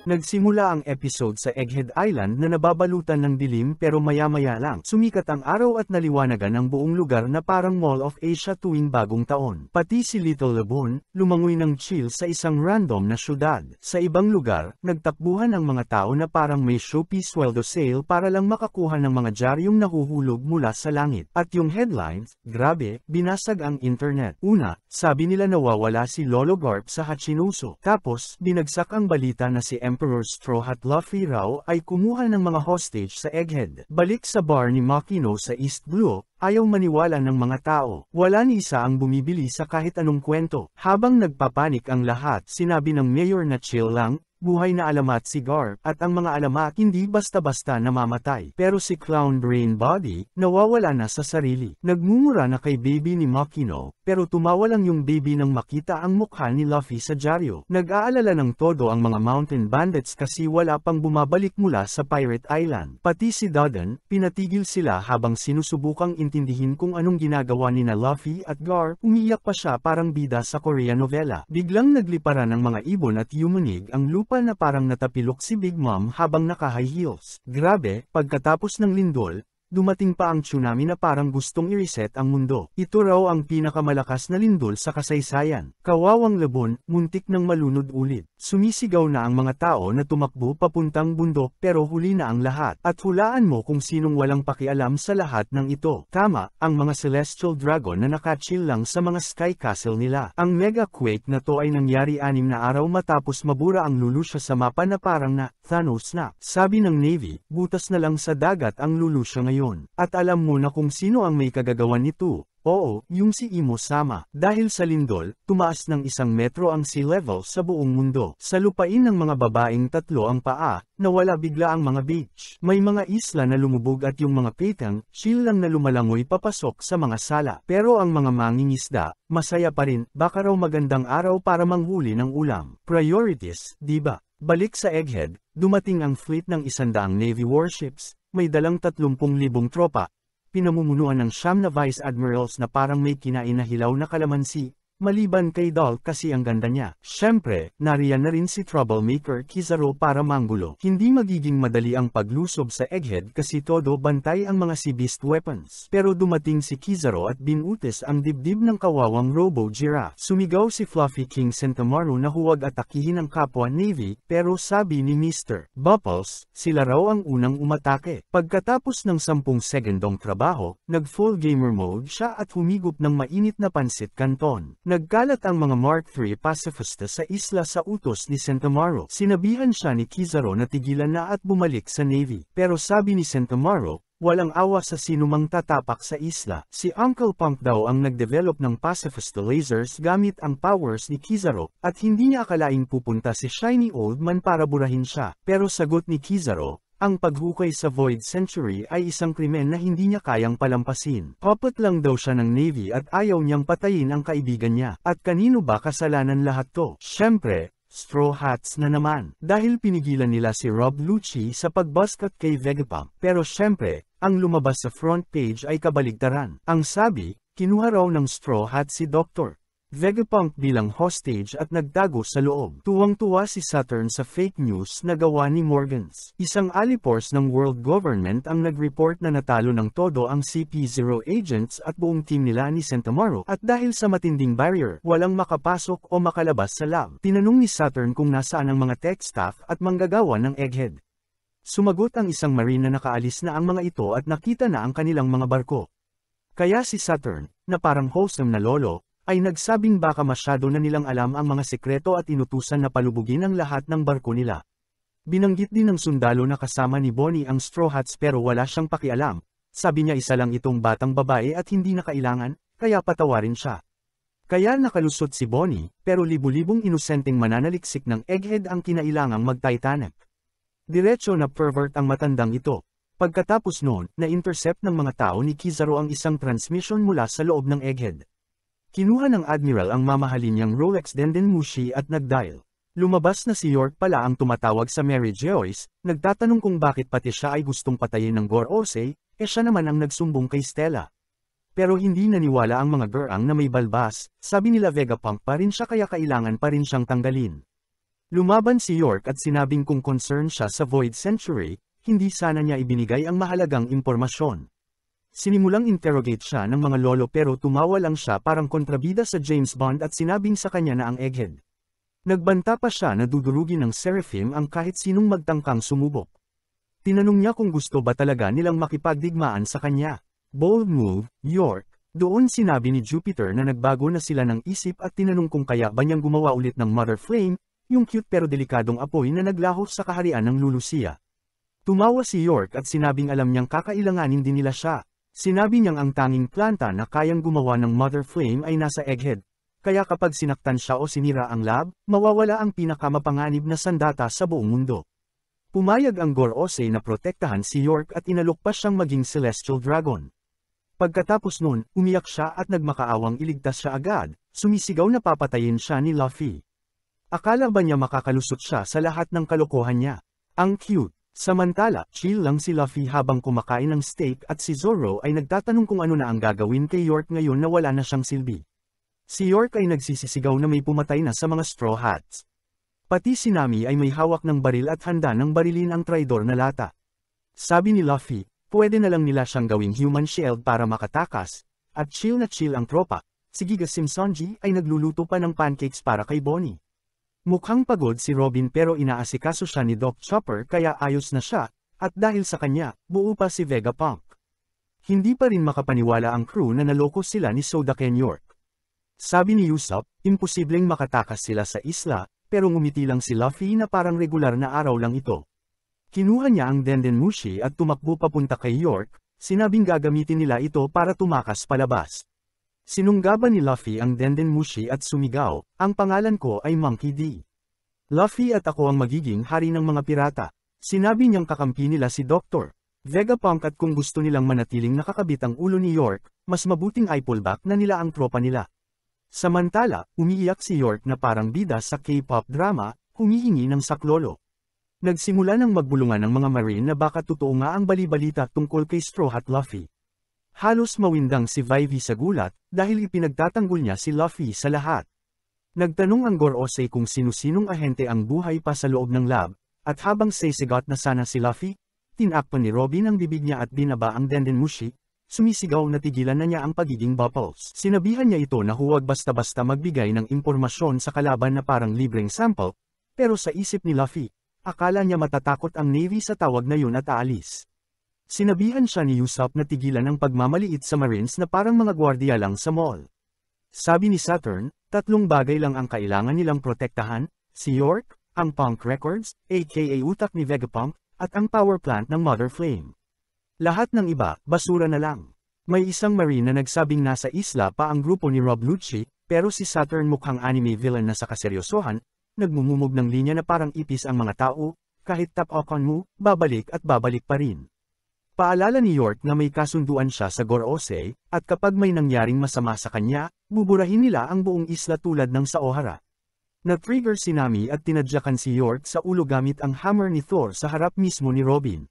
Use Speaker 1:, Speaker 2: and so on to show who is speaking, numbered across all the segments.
Speaker 1: Nagsimula ang episode sa Egghead Island na nababalutan ng dilim pero maya-maya lang sumikat ang araw at naliwanagan ang buong lugar na parang Mall of Asia tuwing bagong taon. Pati si Little Lebon, lumangoy ng chill sa isang random na syudad. Sa ibang lugar, nagtakbuhan ang mga tao na parang may Shopee sweldo sale para lang makakuha ng mga dyaryong nahuhulog mula sa langit. At yung headlines, grabe, binasag ang internet. Una, sabi nila nawawala si Lolo Garp sa Hachinoso. Tapos, binagsak ang balita na si Emperor Straw Hat Luffy raw ay kumuha ng mga hostage sa Egghead. Balik sa bar ni Makino sa East Blue, ayaw maniwala ng mga tao. Wala ni isa ang bumibili sa kahit anong kwento. Habang nagpapanik ang lahat, sinabi ng mayor na chill lang, buhay na alamat si Garp, at ang mga alamat hindi basta-basta namamatay. Pero si Clown Brain Body, nawawala na sa sarili. Nagmumura na kay baby ni Makino, pero tumawa lang yung baby nang makita ang mukha ni Luffy sa dyaryo. Nag-aalala ng todo ang mga mountain bandits kasi wala pang bumabalik mula sa Pirate Island. Pati si Dodon, pinatigil sila habang sinusubukang intindihin kung anong ginagawa ni na Luffy at Garp. Umiyak pa siya parang bida sa Korean novela. Biglang nagliparan ng mga ibon at yumunig ang lupa na parang natapilok si Big Mom habang naka-high heels. Grabe, pagkatapos ng lindol, dumating pa ang tsunami na parang gustong i-reset ang mundo. Ito raw ang pinakamalakas na lindol sa kasaysayan. Kawawang Lebon, muntik nang malunod ulit. Sumisigaw na ang mga tao na tumakbo papuntang bundok pero huli na ang lahat. At hulaan mo kung sinong walang pakialam sa lahat ng ito. Tama, ang mga Celestial Dragon na nakachill lang sa mga Sky Castle nila. Ang mega quake na to ay nangyari 6 na araw matapos mabura ang Lulusya sa mapa na parang na Thanos na. Sabi ng Navy, butas na lang sa dagat ang Lulusya ngayon. At alam mo na kung sino ang may kagagawan nito. Oo, yung si Imo Sama. Dahil sa lindol, tumaas ng 1 metro ang sea level sa buong mundo. Sa lupain ng mga babaeng 3 ang paa, nawala bigla ang mga beach. May mga isla na lumubog at yung mga petang, chill lang na lumalangoy papasok sa mga sala. Pero ang mga mangingisda, masaya pa rin, baka raw magandang araw para manghuli ng ulam. Priorities, diba? Balik sa Egghead, dumating ang fleet ng 100 Navy warships, may dalang 30,000 tropa, pinamumunuan ng 9 na Vice Admirals na parang may kinain na hilaw na kalamansi, maliban kay Doll kasi ang ganda niya. Syempre, nariyan na rin si Troublemaker Kizaru para manggulo. Hindi magiging madali ang paglusob sa Egghead kasi todo bantay ang mga Sea Beast weapons. Pero dumating si Kizaru at binutis ang dibdib ng kawawang Robo Giraffe. Sumigaw si Fluffy King Sentomaru na huwag atakihin ang kapwa Navy, pero sabi ni Mr. Bubbles, sila raw ang unang umatake. Pagkatapos ng 10 segundong trabaho, nag-full gamer mode siya at humigop ng mainit na pansit canton. Nagkalat ang mga Mark III pacifista sa isla sa utos ni Sentomaru. Sinabihan siya ni Kizaru na tigilan na at bumalik sa Navy. Pero sabi ni Sentomaru, walang awa sa sinumang tatapak sa isla. Si Uncle Punk daw ang nagdevelop ng pacifista lasers gamit ang powers ni Kizaru, at hindi niya akalaing pupunta si Shiny Old Man para burahin siya. Pero sagot ni Kizaru, ang paghukay sa Void Century ay isang krimen na hindi niya kayang palampasin. Puppet lang daw siya ng Navy at ayaw niyang patayin ang kaibigan niya. At kanino ba kasalanan lahat to? Syempre, Straw Hats na naman. Dahil pinigilan nila si Rob Lucci sa pagbaskat kay Vegapunk. Pero syempre, ang lumabas sa front page ay kabaligtaran. Ang sabi, kinuha raw ng Straw Hat si Dr. Vegapunk bilang hostage at nagtago sa loob. Tuwang-tuwa si Saturn sa fake news na gawa ni Morgans. Isang alipors ng world government ang nag-report na natalo ng todo ang CP0 agents at buong team nila ni Sentomaru, at dahil sa matinding barrier, walang makapasok o makalabas sa lab. Tinanong ni Saturn kung nasaan ang mga tech staff at manggagawa ng Egghead. Sumagot ang isang marine na nakaalis na ang mga ito at nakita na ang kanilang mga barko. Kaya si Saturn, na parang wholesome na lolo, ay nagsabing baka masyado na nilang alam ang mga sekreto at inutusan na palubugin ang lahat ng barko nila. Binanggit din ng sundalo na kasama ni Bonnie ang Straw Hats pero wala siyang pakialam. Sabi niya isa lang itong batang babae at hindi na kailangan, kaya patawarin siya. Kaya nakalusot si Bonnie, pero libu-libong inosenteng mananaliksik ng Egghead ang kinailangang mag-Titanic. Diretso na pervert ang matandang ito. Pagkatapos noon, na-intercept ng mga tao ni Kizaru ang isang transmission mula sa loob ng Egghead. Kinuha ng Admiral ang mamahalin niyang Rolex Dendenmushi at nag-dial. Lumabas na si York pala ang tumatawag sa Mary Joyce, nagtatanong kung bakit pati siya ay gustong patayin ng Gorosei, siya naman ang nagsumbong kay Stella. Pero hindi naniwala ang mga gerang na may balbas, sabi nila Vegapunk pa rin siya kaya kailangan pa rin siyang tanggalin. Lumaban si York at sinabing kung concerned siya sa Void Century, hindi sana niya ibinigay ang mahalagang impormasyon. Sinimulang interrogate siya ng mga lolo pero tumawa lang siya parang kontrabida sa James Bond at sinabing sa kanya na ang Egghead. Nagbanta pa siya na dudurugin ng Seraphim ang kahit sinong magtangkang sumubok. Tinanong niya kung gusto ba talaga nilang makipagdigmaan sa kanya. Bold move, York. Doon sinabi ni Jupiter na nagbago na sila ng isip at tinanong kung kaya ba niyang gumawa ulit ng Mother Flame, yung cute pero delikadong apoy na naglaho sa kaharian ng Lulusia. Tumawa si York at sinabing alam niyang kakailanganin din nila siya. Sinabi niyang ang tanging planta na kayang gumawa ng Mother Flame ay nasa Egghead, kaya kapag sinaktan siya o sinira ang lab, mawawala ang pinakamapanganib na sandata sa buong mundo. Pumayag ang Gorosei na protektahan si York at inalok pa siyang maging Celestial Dragon. Pagkatapos nun, umiyak siya at nagmakaawang iligtas siya agad, sumisigaw na papatayin siya ni Luffy. Akala ba niya makakalusot siya sa lahat ng kalokohan niya? Ang cute. Samantala, chill lang si Luffy habang kumakain ng steak at si Zoro ay nagtatanong kung ano na ang gagawin kay York ngayon na wala na siyang silbi. Si York ay nagsisisigaw na may pumatay na sa mga Straw Hats. Pati si Nami ay may hawak ng baril at handa ng barilin ang traidor na lata. Sabi ni Luffy, pwede na lang nila siyang gawing human shield para makatakas, at chill na chill ang tropa. Si Giga Simsonji ay nagluluto pa ng pancakes para kay Bonnie. Mukhang pagod si Robin pero inaasikaso siya ni Doc Chopper kaya ayos na siya, at dahil sa kanya, buo pa si Vegapunk. Hindi pa rin makapaniwala ang crew na naloko sila ni Sodaken York. Sabi ni Usopp, imposibleng makatakas sila sa isla, pero ngumiti lang si Luffy na parang regular na araw lang ito. Kinuha niya ang Dendenmushi at tumakbo papunta kay York, sinabing gagamitin nila ito para tumakas palabas. Sinunggaban ni Luffy ang Dendenmushi at sumigaw, ang pangalan ko ay Monkey D. Luffy at ako ang magiging hari ng mga pirata. Sinabi niyang kakampi nila si Dr. Vegapunk at kung gusto nilang manatiling nakakabit ang ulo ni York, mas mabuting i-pullback na nila ang tropa nila. Samantala, umiiyak si York na parang bida sa K-pop drama, humihingi ng saklolo. Nagsimula ng magbulungan ng mga Marine na baka totoo nga ang balibalita tungkol kay Straw Hat Luffy. Halos mawindang si Vivi sa gulat, dahil ipinagtatanggol niya si Luffy sa lahat. Nagtanong ang Gorosei kung sino-sinong ahente ang buhay pa sa loob ng lab, at habang sisigot na sana si Luffy, tinakpan ni Robin ang bibig niya at binaba ang Dendenmushi, sumisigaw na tigilan na niya ang pagiging Bubbles. Sinabihan niya ito na huwag basta-basta magbigay ng impormasyon sa kalaban na parang libreng sample, pero sa isip ni Luffy, akala niya matatakot ang Navy sa tawag na yun at aalis. Sinabihan siya ni Usopp na tigilan ang pagmamaliit sa Marines na parang mga gwardiya lang sa mall. Sabi ni Saturn, tatlong bagay lang ang kailangan nilang protektahan, si York, ang Punk Records, aka utak ni Vegapunk, at ang power plant ng Mother Flame. Lahat ng iba, basura na lang. May isang Marine na nagsabing nasa isla pa ang grupo ni Rob Lucci, pero si Saturn mukhang anime villain na sa kaseryosohan, nagmumumog ng linya na parang ipis ang mga tao, kahit tap-okon mo, babalik at babalik pa rin. Paalala ni York na may kasunduan siya sa Gorosei, at kapag may nangyaring masama sa kanya, buburahin nila ang buong isla tulad ng sa Ohara. Na-trigger si Nami at tinadyakan si York sa ulo gamit ang hammer ni Thor sa harap mismo ni Robin.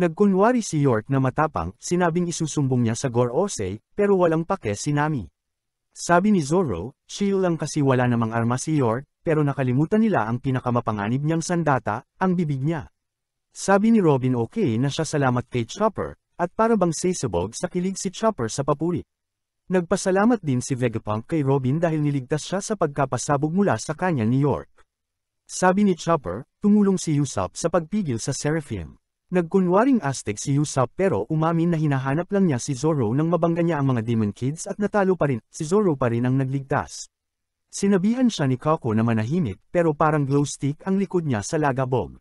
Speaker 1: Nagkunwari si York na matapang, sinabing isusumbong niya sa Gorosei, pero walang pake si Nami. Sabi ni Zoro, chill lang kasi wala namang arma si York, pero nakalimutan nila ang pinakamapanganib niyang sandata, ang bibig niya. Sabi ni Robin okay na siya salamat kay Chopper, at para bang sasabog sa kilig si Chopper sa papuri. Nagpasalamat din si Vegapunk kay Robin dahil niligtas siya sa pagkapasabog mula sa kanya ni York. Sabi ni Chopper, tumulong si Usopp sa pagpigil sa Seraphim. Nagkunwaring Aztec si Usopp pero umamin na hinahanap lang niya si Zoro nang mabangga niya ang mga Demon Kids at natalo pa rin, si Zoro pa rin ang nagligtas. Sinabihan siya ni Kako na manahimik pero parang glow stick ang likod niya sa lagabog.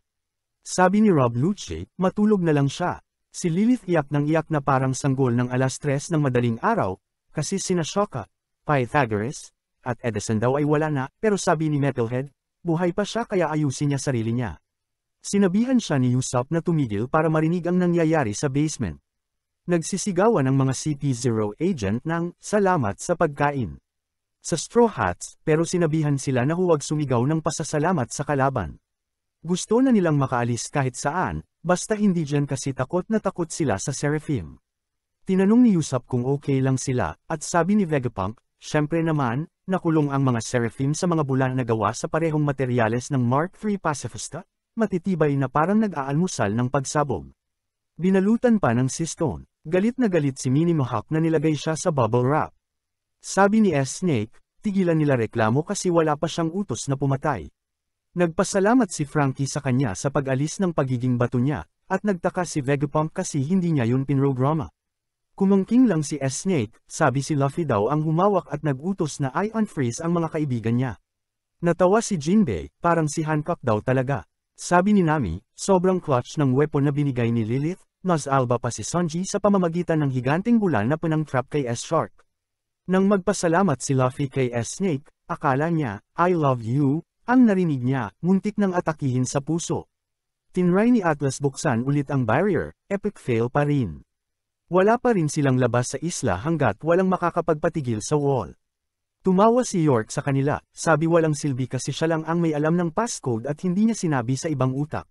Speaker 1: Sabi ni Rob Lucci, matulog na lang siya. Si Lilith iyak na parang sanggol ng 3:00 ng madaling araw, kasi sina Shokka, Pythagoras, at Edison daw ay wala na, pero sabi ni Metalhead, buhay pa siya kaya ayusin niya sarili niya. Sinabihan siya ni Usopp na tumigil para marinig ang nangyayari sa basement. Nagsisigawan ang mga CP0 agent ng, salamat sa pagkain. Sa Straw Hats, pero sinabihan sila na huwag sumigaw ng pasasalamat sa kalaban. Gusto na nilang makaalis kahit saan, basta hindi dyan kasi takot na takot sila sa Seraphim. Tinanong ni Usopp kung okay lang sila, at sabi ni Vegapunk, Siyempre naman, nakulong ang mga Seraphim sa mga bulan na gawa sa parehong materyales ng Mark III Pacifista, matitibay na parang nag-aalmusal ng pagsabog. Binalutan pa ng sistone. Galit na galit si Minnie Mohawk na nilagay siya sa bubble wrap. Sabi ni S-Snake, tigilan nila reklamo kasi wala pa siyang utos na pumatay. Nagpasalamat si Frankie sa kanya sa pag-alis ng pagiging bato niya, at nagtaka si Vegapunk kasi hindi niya yun pinrograma. Kumangking lang si S-Snake, sabi si Luffy daw ang humawak at nag-utos na i-unfreeze ang mga kaibigan niya. Natawa si Jinbei, parang si Hancock daw talaga. Sabi ni Nami, sobrang clutch ng weapon na binigay ni Lilith, mas alba pa si Sanji sa pamamagitan ng higanting bulan na panang-trap kay S-Shark. Nang magpasalamat si Luffy kay S-Snake, akala niya, I love you, ang narinig niya, muntik nang atakihin sa puso. Tinry ni Atlas buksan ulit ang barrier, epic fail pa rin. Wala pa rin silang labas sa isla hanggat walang makakapagpatigil sa wall. Tumawa si York sa kanila, sabi walang silbi kasi siya lang ang may alam ng passcode at hindi niya sinabi sa ibang utak.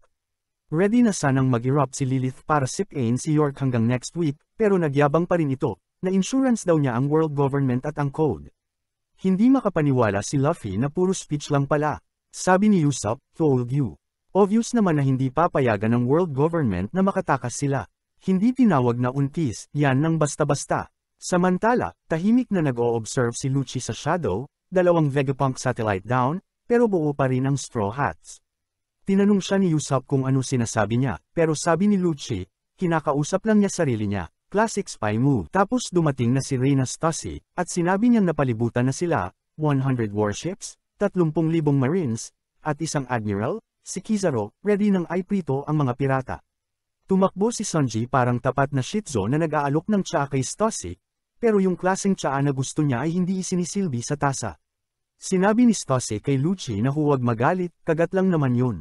Speaker 1: Ready na sanang mag-erupt si Lilith para sip-in si York hanggang next week, pero nagyabang pa rin ito, na insurance daw niya ang world government at ang code. Hindi makapaniwala si Luffy na puro speech lang pala. Sabi ni Usopp, told you. Obvious naman na hindi papayagan ng world government na makatakas sila. Hindi tinawag na untis, yan ng basta-basta. Samantala, tahimik na nag-o-observe si Lucci sa shadow, dalawang Vegapunk satellite down, pero buo pa rin ang Straw Hats. Tinanong siya ni Usopp kung ano sinasabi niya, pero sabi ni Lucci, kinakausap lang niya sarili niya, classic spy move. Tapos dumating na si Reyna Stussy, at sinabi niyang napalibutan na sila, 100 warships, 30,000 marines, at isang admiral, si Kizaru, ready ng iprito ang mga pirata. Tumakbo si Sanji parang tapat na shitzo na nag-aalok ng tsaa kay Stussy, pero yung klaseng tsaa na gusto niya ay hindi isinisilbi sa tasa. Sinabi ni Stussy kay Lucci na huwag magalit, kagat lang naman yun.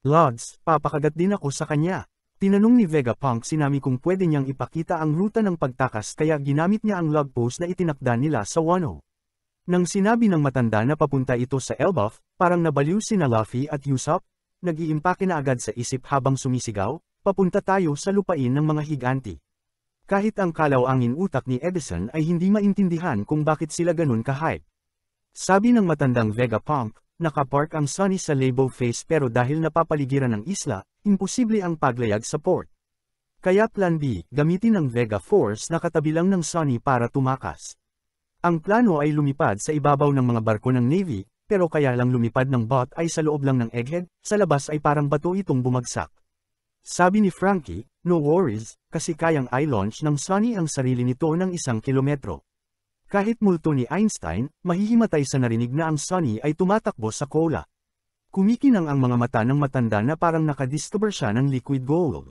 Speaker 1: Lods, papakagat din ako sa kanya. Tinanong ni Vegapunk si Nami kung pwede niyang ipakita ang ruta ng pagtakas kaya ginamit niya ang log post na itinakda nila sa Wano. Nang sinabi ng matanda na papunta ito sa Elbaf, parang nabaliw sina Luffy at Usopp, nag-iimpake na agad sa isip habang sumisigaw, papunta tayo sa lupain ng mga higanti. Kahit ang kalawangin utak ni Edison ay hindi maintindihan kung bakit sila ganun ka-hype. Sabi ng matandang Vegapunk, nakapark ang Sunny sa Labo Face pero dahil napapaligiran ng isla, imposible ang paglayag sa port. Kaya plan B, gamitin ang Vega Force na katabi lang ng Sunny para tumakas. Ang plano ay lumipad sa ibabaw ng mga barko ng Navy, pero kaya lang lumipad ng bot ay sa loob lang ng egghead, sa labas ay parang bato itong bumagsak. Sabi ni Frankie, no worries, kasi kayang i-launch ng Sunny ang sarili nito ng 1 kilometro. Kahit multo ni Einstein, mahihimatay sa narinig na ang Sunny ay tumatakbo sa cola. Kumikinang ang mga mata ng matanda na parang nakadiscover siya ng liquid gold.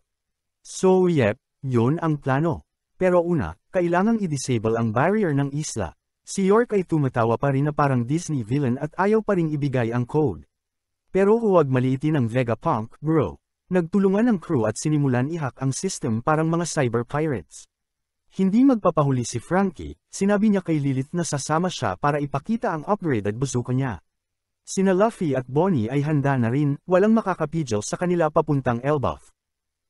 Speaker 1: So yep, yun ang plano. Pero una, kailangang i-disable ang barrier ng isla. Si York ay tumatawa pa rin na parang Disney villain at ayaw pa ring ibigay ang code. Pero huwag maliitin ang Vegapunk, bro. Nagtulungan ang crew at sinimulan i-hack ang system parang mga cyber pirates. Hindi magpapahuli si Frankie, sinabi niya kay Lilith na sasama siya para ipakita ang upgraded bazooka niya. Sina Luffy at Bonnie ay handa na rin, walang makakapidyo sa kanila papuntang Elbaf.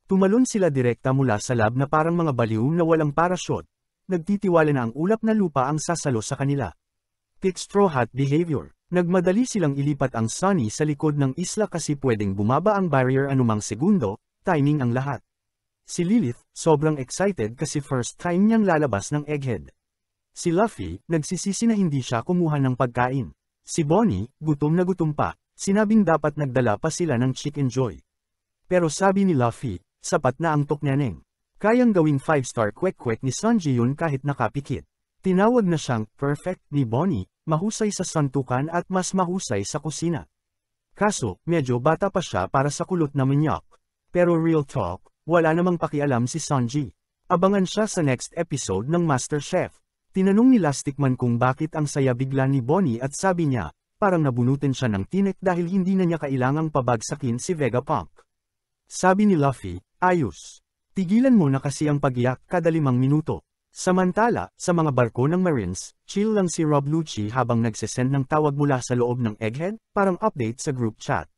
Speaker 1: Tumalon sila direkta mula sa lab na parang mga baliw na walang parachute. Nagtitiwala na ang ulap na lupa ang sasalo sa kanila. Thick straw hat behavior. Nagmadali silang ilipat ang Sunny sa likod ng isla kasi pwedeng bumaba ang barrier anumang segundo, timing ang lahat. Si Lilith, sobrang excited kasi first time niyang lalabas ng egghead. Si Luffy, nagsisisi na hindi siya kumuha ng pagkain. Si Bonnie, gutom na gutom pa, sinabing dapat nagdala pa sila ng Chicken Joy. Pero sabi ni Luffy, sapat na ang tokneneng. Kayang gawing 5-star kwek-kwek ni Sanji yun kahit nakapikit. Tinawag na siyang perfect ni Bonnie, mahusay sa santukan at mas mahusay sa kusina. Kaso, medyo bata pa siya para sa kulot na manyak. Pero real talk, wala namang pakialam si Sanji. Abangan siya sa next episode ng MasterChef. Tinanong ni Lastikman kung bakit ang saya bigla ni Bonnie at sabi niya, parang nabunutin siya ng tinik dahil hindi na niya kailangang pabagsakin si Vegapunk. Sabi ni Luffy, ayos. Tigilan mo na kasi ang pag-iyak kada 5 minuto. Samantala, sa mga barko ng Marines, chill lang si Rob Lucci habang nagsesend ng tawag mula sa loob ng egghead, parang update sa group chat.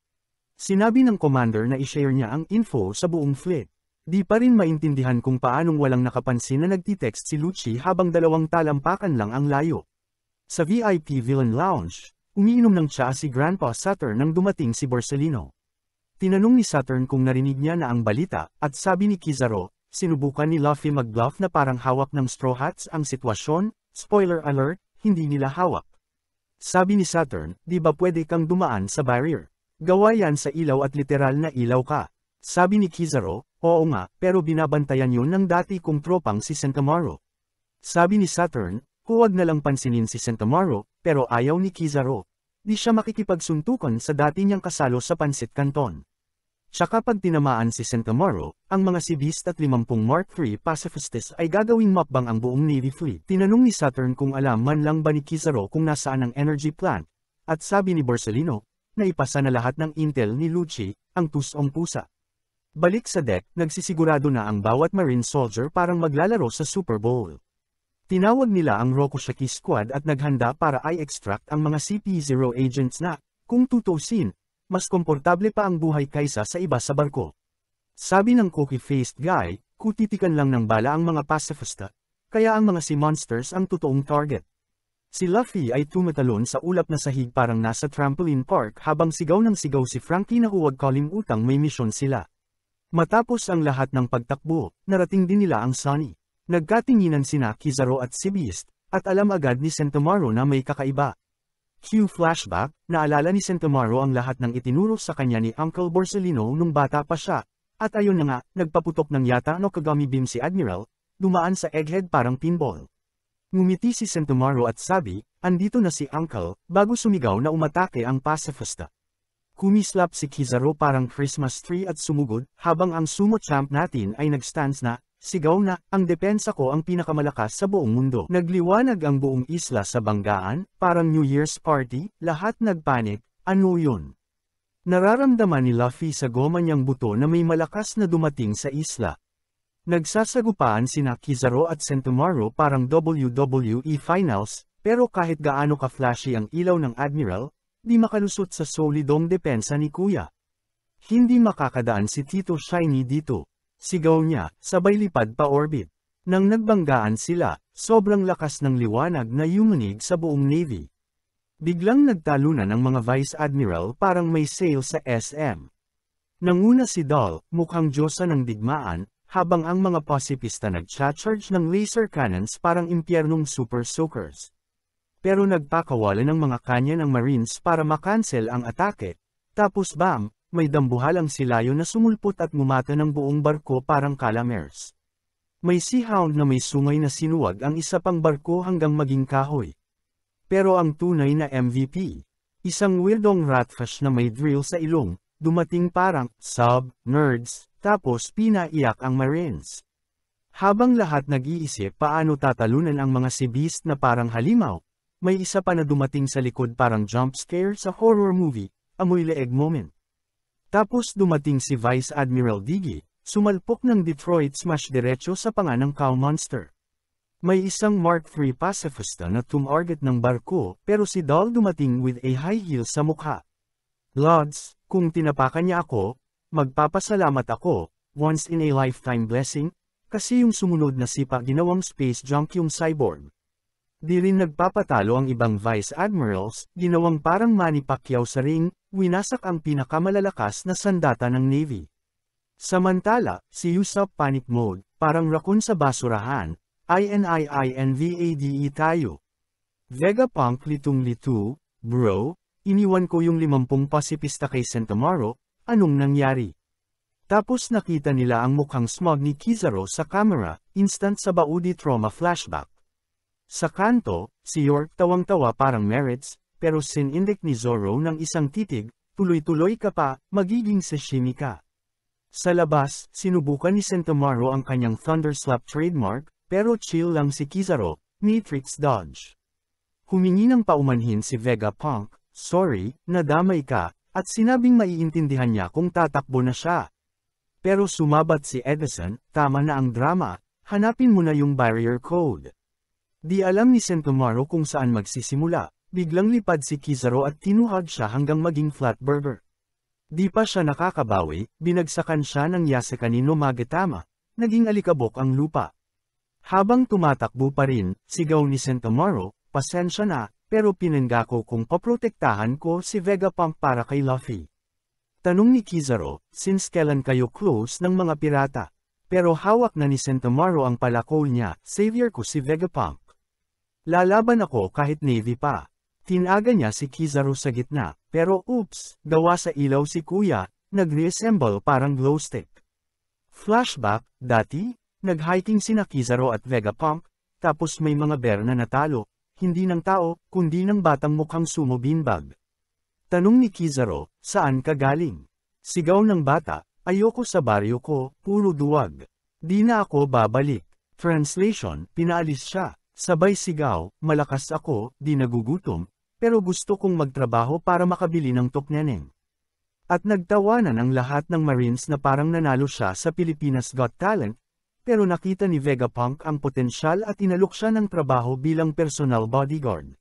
Speaker 1: Sinabi ng commander na i-share niya ang info sa buong fleet. Di pa rin maintindihan kung paanong walang nakapansin na nagtitext si Lucci habang 2 talampakan lang ang layo. Sa VIP Villain Lounge, umiinom ng tsaa si Grandpa Saturn nang dumating si Borsellino. Tinanong ni Saturn kung narinig niya na ang balita, at sabi ni Kizaru, sinubukan ni Luffy mag-bluff na parang hawak ng Straw Hats ang sitwasyon, spoiler alert, hindi nila hawak. Sabi ni Saturn, di ba pwede kang dumaan sa barrier? Gawa yan sa ilaw at literal na ilaw ka. Sabi ni Kizaru, oo nga, pero binabantayan yun ng dati kong tropang si Sentomaru. Sabi ni Saturn, huwag na lang pansinin si Sentomaru, pero ayaw ni Kizaru. Di siya makikipagsuntukan sa dati niyang kasalo sa Pansit Canton. Tsaka pag tinamaan si Sentomaru, ang mga Seabeast at 50 Mark III Pacifistes ay gagawing mukbang ang buong Navy Fleet. Tinanong ni Saturn kung alam man lang ba ni Kizaru kung nasaan ang energy plant, at sabi ni Borsellino, na ipasa na lahat ng intel ni Lucci, ang tusong pusa. Balik sa deck, nagsisigurado na ang bawat Marine soldier parang maglalaro sa Super Bowl. Tinawag nila ang Rokushiki Squad at naghanda para i-extract ang mga CP0 agents na, kung tutusin, mas komportable pa ang buhay kaysa sa iba sa barko. Sabi ng cookie-faced guy, kutitikan lang ng bala ang mga pacifista, kaya ang mga sea monsters ang totoong target. Si Luffy ay tumatalon sa ulap na sahig parang nasa trampoline park habang sigaw ng sigaw si Frankie na huwag kalimutang may misyon sila. Matapos ang lahat ng pagtakbo, narating din nila ang Sunny. Nagkatinginan sina Kizaru at Seabeast, at alam agad ni Sentomaru na may kakaiba. Cue flashback, naalala ni Sentomaru ang lahat ng itinuro sa kanya ni Uncle Borsellino nung bata pa siya, at ayun na nga, nagpaputok ng yata no Kagami Beam si Admiral, dumaan sa egghead parang pinball. Ngumiti si Sentomaru at sabi, andito na si Uncle, bago sumigaw na umatake ang pacifista. Kumislap si Kizaru parang Christmas tree at sumugod, habang ang sumo champ natin ay nagstance na, sigaw na, ang depensa ko ang pinakamalakas sa buong mundo. Nagliwanag ang buong isla sa banggaan, parang New Year's party, lahat nagpanik, ano yun? Nararamdaman ni Luffy sa goma niyang buto na may malakas na dumating sa isla. Nagsasagupaan sina Kizaru at Sentomaru parang WWE Finals, pero kahit gaano ka-flashy ang ilaw ng Admiral, di makalusot sa solidong depensa ni Kuya. Hindi makakadaan si Tito Shiny dito. Sigaw niya, sabay lipad pa orbit. Nang nagbanggaan sila, sobrang lakas ng liwanag na yumanig sa buong Navy. Biglang nagtalunan ang mga Vice Admiral parang may sale sa SM. Nanguna si Doll, mukhang diyosa ng digmaan, habang ang mga pacifista nag-charge ng laser cannons parang impyernong super soakers. Pero nagpakawala ng mga kanya ng Marines para makancel ang atake, tapos bam! May dambuhalang silayo na sumulpot at mumata ng buong barko parang calamars. May Sea Hound na may sungay na sinuwag ang isa pang barko hanggang maging kahoy. Pero ang tunay na MVP, isang weirdong ratfish na may drill sa ilong, dumating parang, nerds, tapos pinaiyak ang Marines. Habang lahat nag-iisip paano tatalunan ang mga Seabeast na parang halimaw, may isa pa na dumating sa likod parang jump scare sa horror movie, amoy leeg moment. Tapos dumating si Vice Admiral Diggy, sumalpok ng Detroit smash diretso sa panga ng cow monster. May isang Mark III pacifista na tumarget ng barko pero si Doll dumating with a high heel sa mukha. Lods, kung tinapakan niya ako, magpapasalamat ako, once in a lifetime blessing, kasi yung sumunod na sipa ginawang space junk yung cyborg. Di rin nagpapatalo ang ibang Vice Admirals, ginawang parang Manny Pacquiao sa ring, winasak ang pinakamalalakas na sandata ng Navy. Samantala, si Usopp panic mode, parang raccoon sa basurahan, INIINVADE tayo. Vegapunk litong-lito, bro, iniwan ko yung 50 pacifista kay Sentomaru, anong nangyari? Tapos nakita nila ang mukhang smug ni Kizaru sa camera, instant sa Baudi trauma flashback. Sa kanto, si York tawang-tawa parang merits, pero sinindik ni Zoro ng isang titig, tuloy-tuloy ka pa, magiging sashimi ka. Sa labas, sinubukan ni Sentomaru ang kanyang Thunder Slap trademark, pero chill lang si Kizaru, Matrix dodge. Humingi ng paumanhin si Vegapunk, sorry, nadamay ka, at sinabing maiintindihan niya kung tatakbo na siya. Pero sumabat si Edison, tama na ang drama, hanapin mo na yung barrier code. Di alam ni Sentomaru kung saan magsisimula, biglang lipad si Kizaru at tinuhag siya hanggang maging flat burger. Di pa siya nakakabawi, binagsakan siya ng Yaseka ni Nomagetama, naging alikabok ang lupa. Habang tumatakbo pa rin, sigaw ni Sentomaru, pasensya na, pero pinangako kong paprotektahan ko si Vegapunk para kay Luffy. Tanong ni Kizaru, since kailan kayo close ng mga pirata? Pero hawak na ni Sentomaru ang palakol niya, savior ko si Vegapunk. Lalaban ako kahit Navy pa. Tinaga niya si Kizaru sa gitna, pero oops, gawa sa ilaw si kuya, nag-reassemble parang glowstick. Flashback, dati, nag-hiking sina Kizaru at Vegapunk, tapos may mga bear na natalo, hindi ng tao, kundi ng batang mukhang sumo beanbag. Tanong ni Kizaru, saan ka galing? Sigaw ng bata, ayoko sa baryo ko, puro duwag. Di na ako babalik. Translation, pinaalis siya. Sabay sigaw, malakas ako, di nagugutom, pero gusto kong magtrabaho para makabili ng tokneneng. At nagtawanan ang lahat ng Marines na parang nanalo siya sa Pilipinas Got Talent, pero nakita ni Vegapunk ang potensyal at inalok siya ng trabaho bilang personal bodyguard.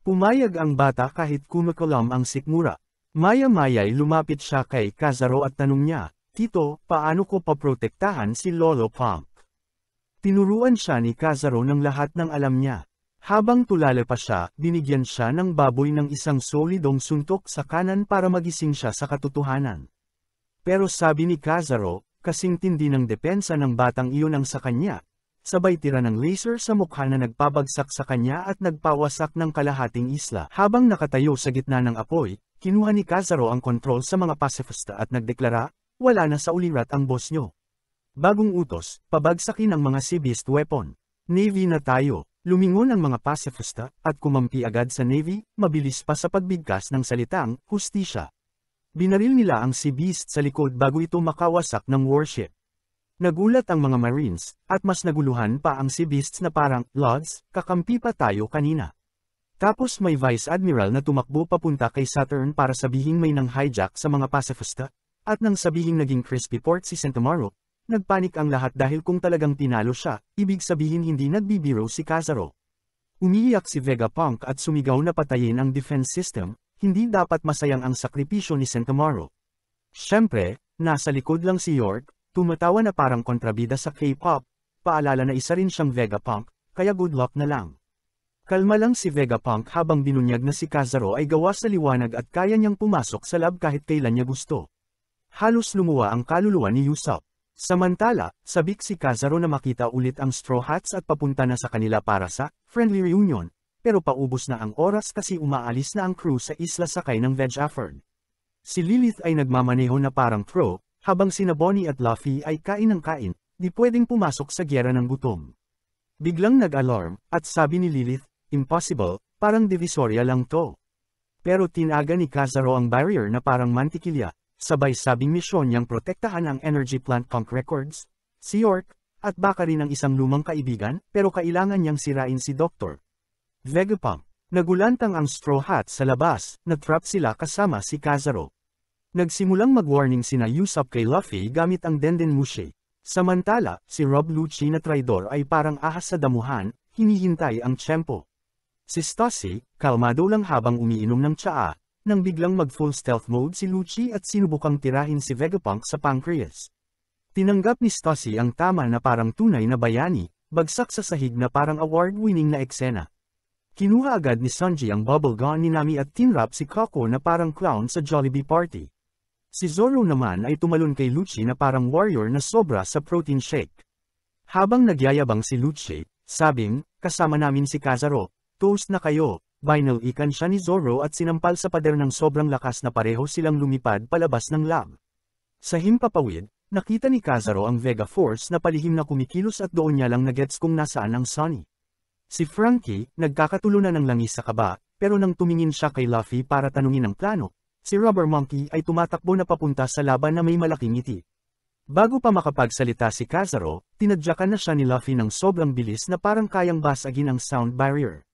Speaker 1: Pumayag ang bata kahit kumakalam ang sikmura. Maya-maya'y lumapit siya kay Kizaru at tanong niya, Tito, paano ko paprotektahan si Lolo Punk? Tinuruan siya ni Kizaru ng lahat ng alam niya. Habang tulala pa siya, binigyan siya ng baboy ng isang solidong suntok sa kanan para magising siya sa katotohanan. Pero sabi ni Kizaru, kasing tindi ng depensa ng batang iyon ang sa kanya, sabay tira ng laser sa mukha na nagpabagsak sa kanya at nagpawasak ng kalahating isla. Habang nakatayo sa gitna ng apoy, kinuha ni Kizaru ang kontrol sa mga pasifista at nagdeklara, wala na sa ulirat ang boss nyo. Bagong utos, pabagsakin ang mga sea beast weapon. Navy na tayo. Lumingon ang mga pasifista, at kumampi agad sa Navy, mabilis pa sa pagbigkas ng salitang, hustisya. Binaril nila ang sea beast sa likod bago ito makawasak ng warship. Nagulat ang mga Marines, at mas naguluhan pa ang sea beasts na parang, Lods, kakampi pa tayo kanina. Tapos may Vice Admiral na tumakbo papunta kay Saturn para sabihing may nang hijack sa mga pasifista, at nang sabihing naging crispy port si Sentomaru, nagpanik ang lahat dahil kung talagang tinalo siya, ibig sabihin hindi nagbibiro si Kizaru. Umiiyak si Vegapunk at sumigaw na patayin ang defense system, hindi dapat masayang ang sakripisyo ni Sentomaru. Siyempre, nasa likod lang si York, tumatawa na parang kontrabida sa K-pop, paalala na isa rin siyang Vegapunk, kaya good luck na lang. Kalma lang si Vegapunk habang binunyag na si Kizaru ay gawa sa liwanag at kaya niyang pumasok sa lab kahit kailan niya gusto. Halos lumuwa ang kaluluwa ni Usopp. Samantala, sabik si Kizaru na makita ulit ang Straw Hats at papunta na sa kanila para sa friendly reunion, pero paubos na ang oras kasi umaalis na ang crew sa isla sakay ng Vegapunk. Si Lilith ay nagmamaneho na parang pro, habang sina Bonnie at Luffy ay kain ng kain, di pwedeng pumasok sa gyera ng gutom. Biglang nag-alarm, at sabi ni Lilith, impossible, parang divisoria lang to. Pero tinaga ni Kizaru ang barrier na parang mantikilya, sabay sabing misyon niyang protektahan ang energy plant Punk Records, si York, at baka rin ang isang lumang kaibigan, pero kailangan niyang sirain si Dr. Vegapunk. Nagulantang ang Straw Hats sa labas, na-trap sila kasama si Kizaru. Nagsimulang mag-warning sina Usopp kay Luffy gamit ang Denden Mushi. Samantala, si Rob Lucci na traidor ay parang ahas sa damuhan, hinihintay ang tiyempo. Si Stussy, kalmado lang habang umiinom ng tsaa, nang biglang mag-full stealth mode si Lucci at sinubukang tirahin si Vegapunk sa pancreas. Tinanggap ni Stussy ang tama na parang tunay na bayani, bagsak sa sahig na parang award-winning na eksena. Kinuha agad ni Sanji ang bubble gun ni Nami at tinrap si Kako na parang clown sa Jollibee party. Si Zoro naman ay tumalon kay Lucci na parang warrior na sobra sa protein shake. Habang nagyayabang si Lucci, sabing, kasama namin si Kizaru, toast na kayo, binal-ikan siya ni Zoro at sinampal sa pader ng sobrang lakas na pareho silang lumipad palabas ng lab. Sa himpapawid, nakita ni Kizaru ang Vega Force na palihim na kumikilos at doon niya lang nagets kung nasaan ang Sunny. Si Frankie, nagkakatulunan ng langis sa kaba, pero nang tumingin siya kay Luffy para tanungin ang plano, si Rubber Monkey ay tumatakbo na papunta sa laban na may malaking ngiti. Bago pa makapagsalita si Kizaru, tinadyakan na siya ni Luffy ng sobrang bilis na parang kayang basagin ang sound barrier.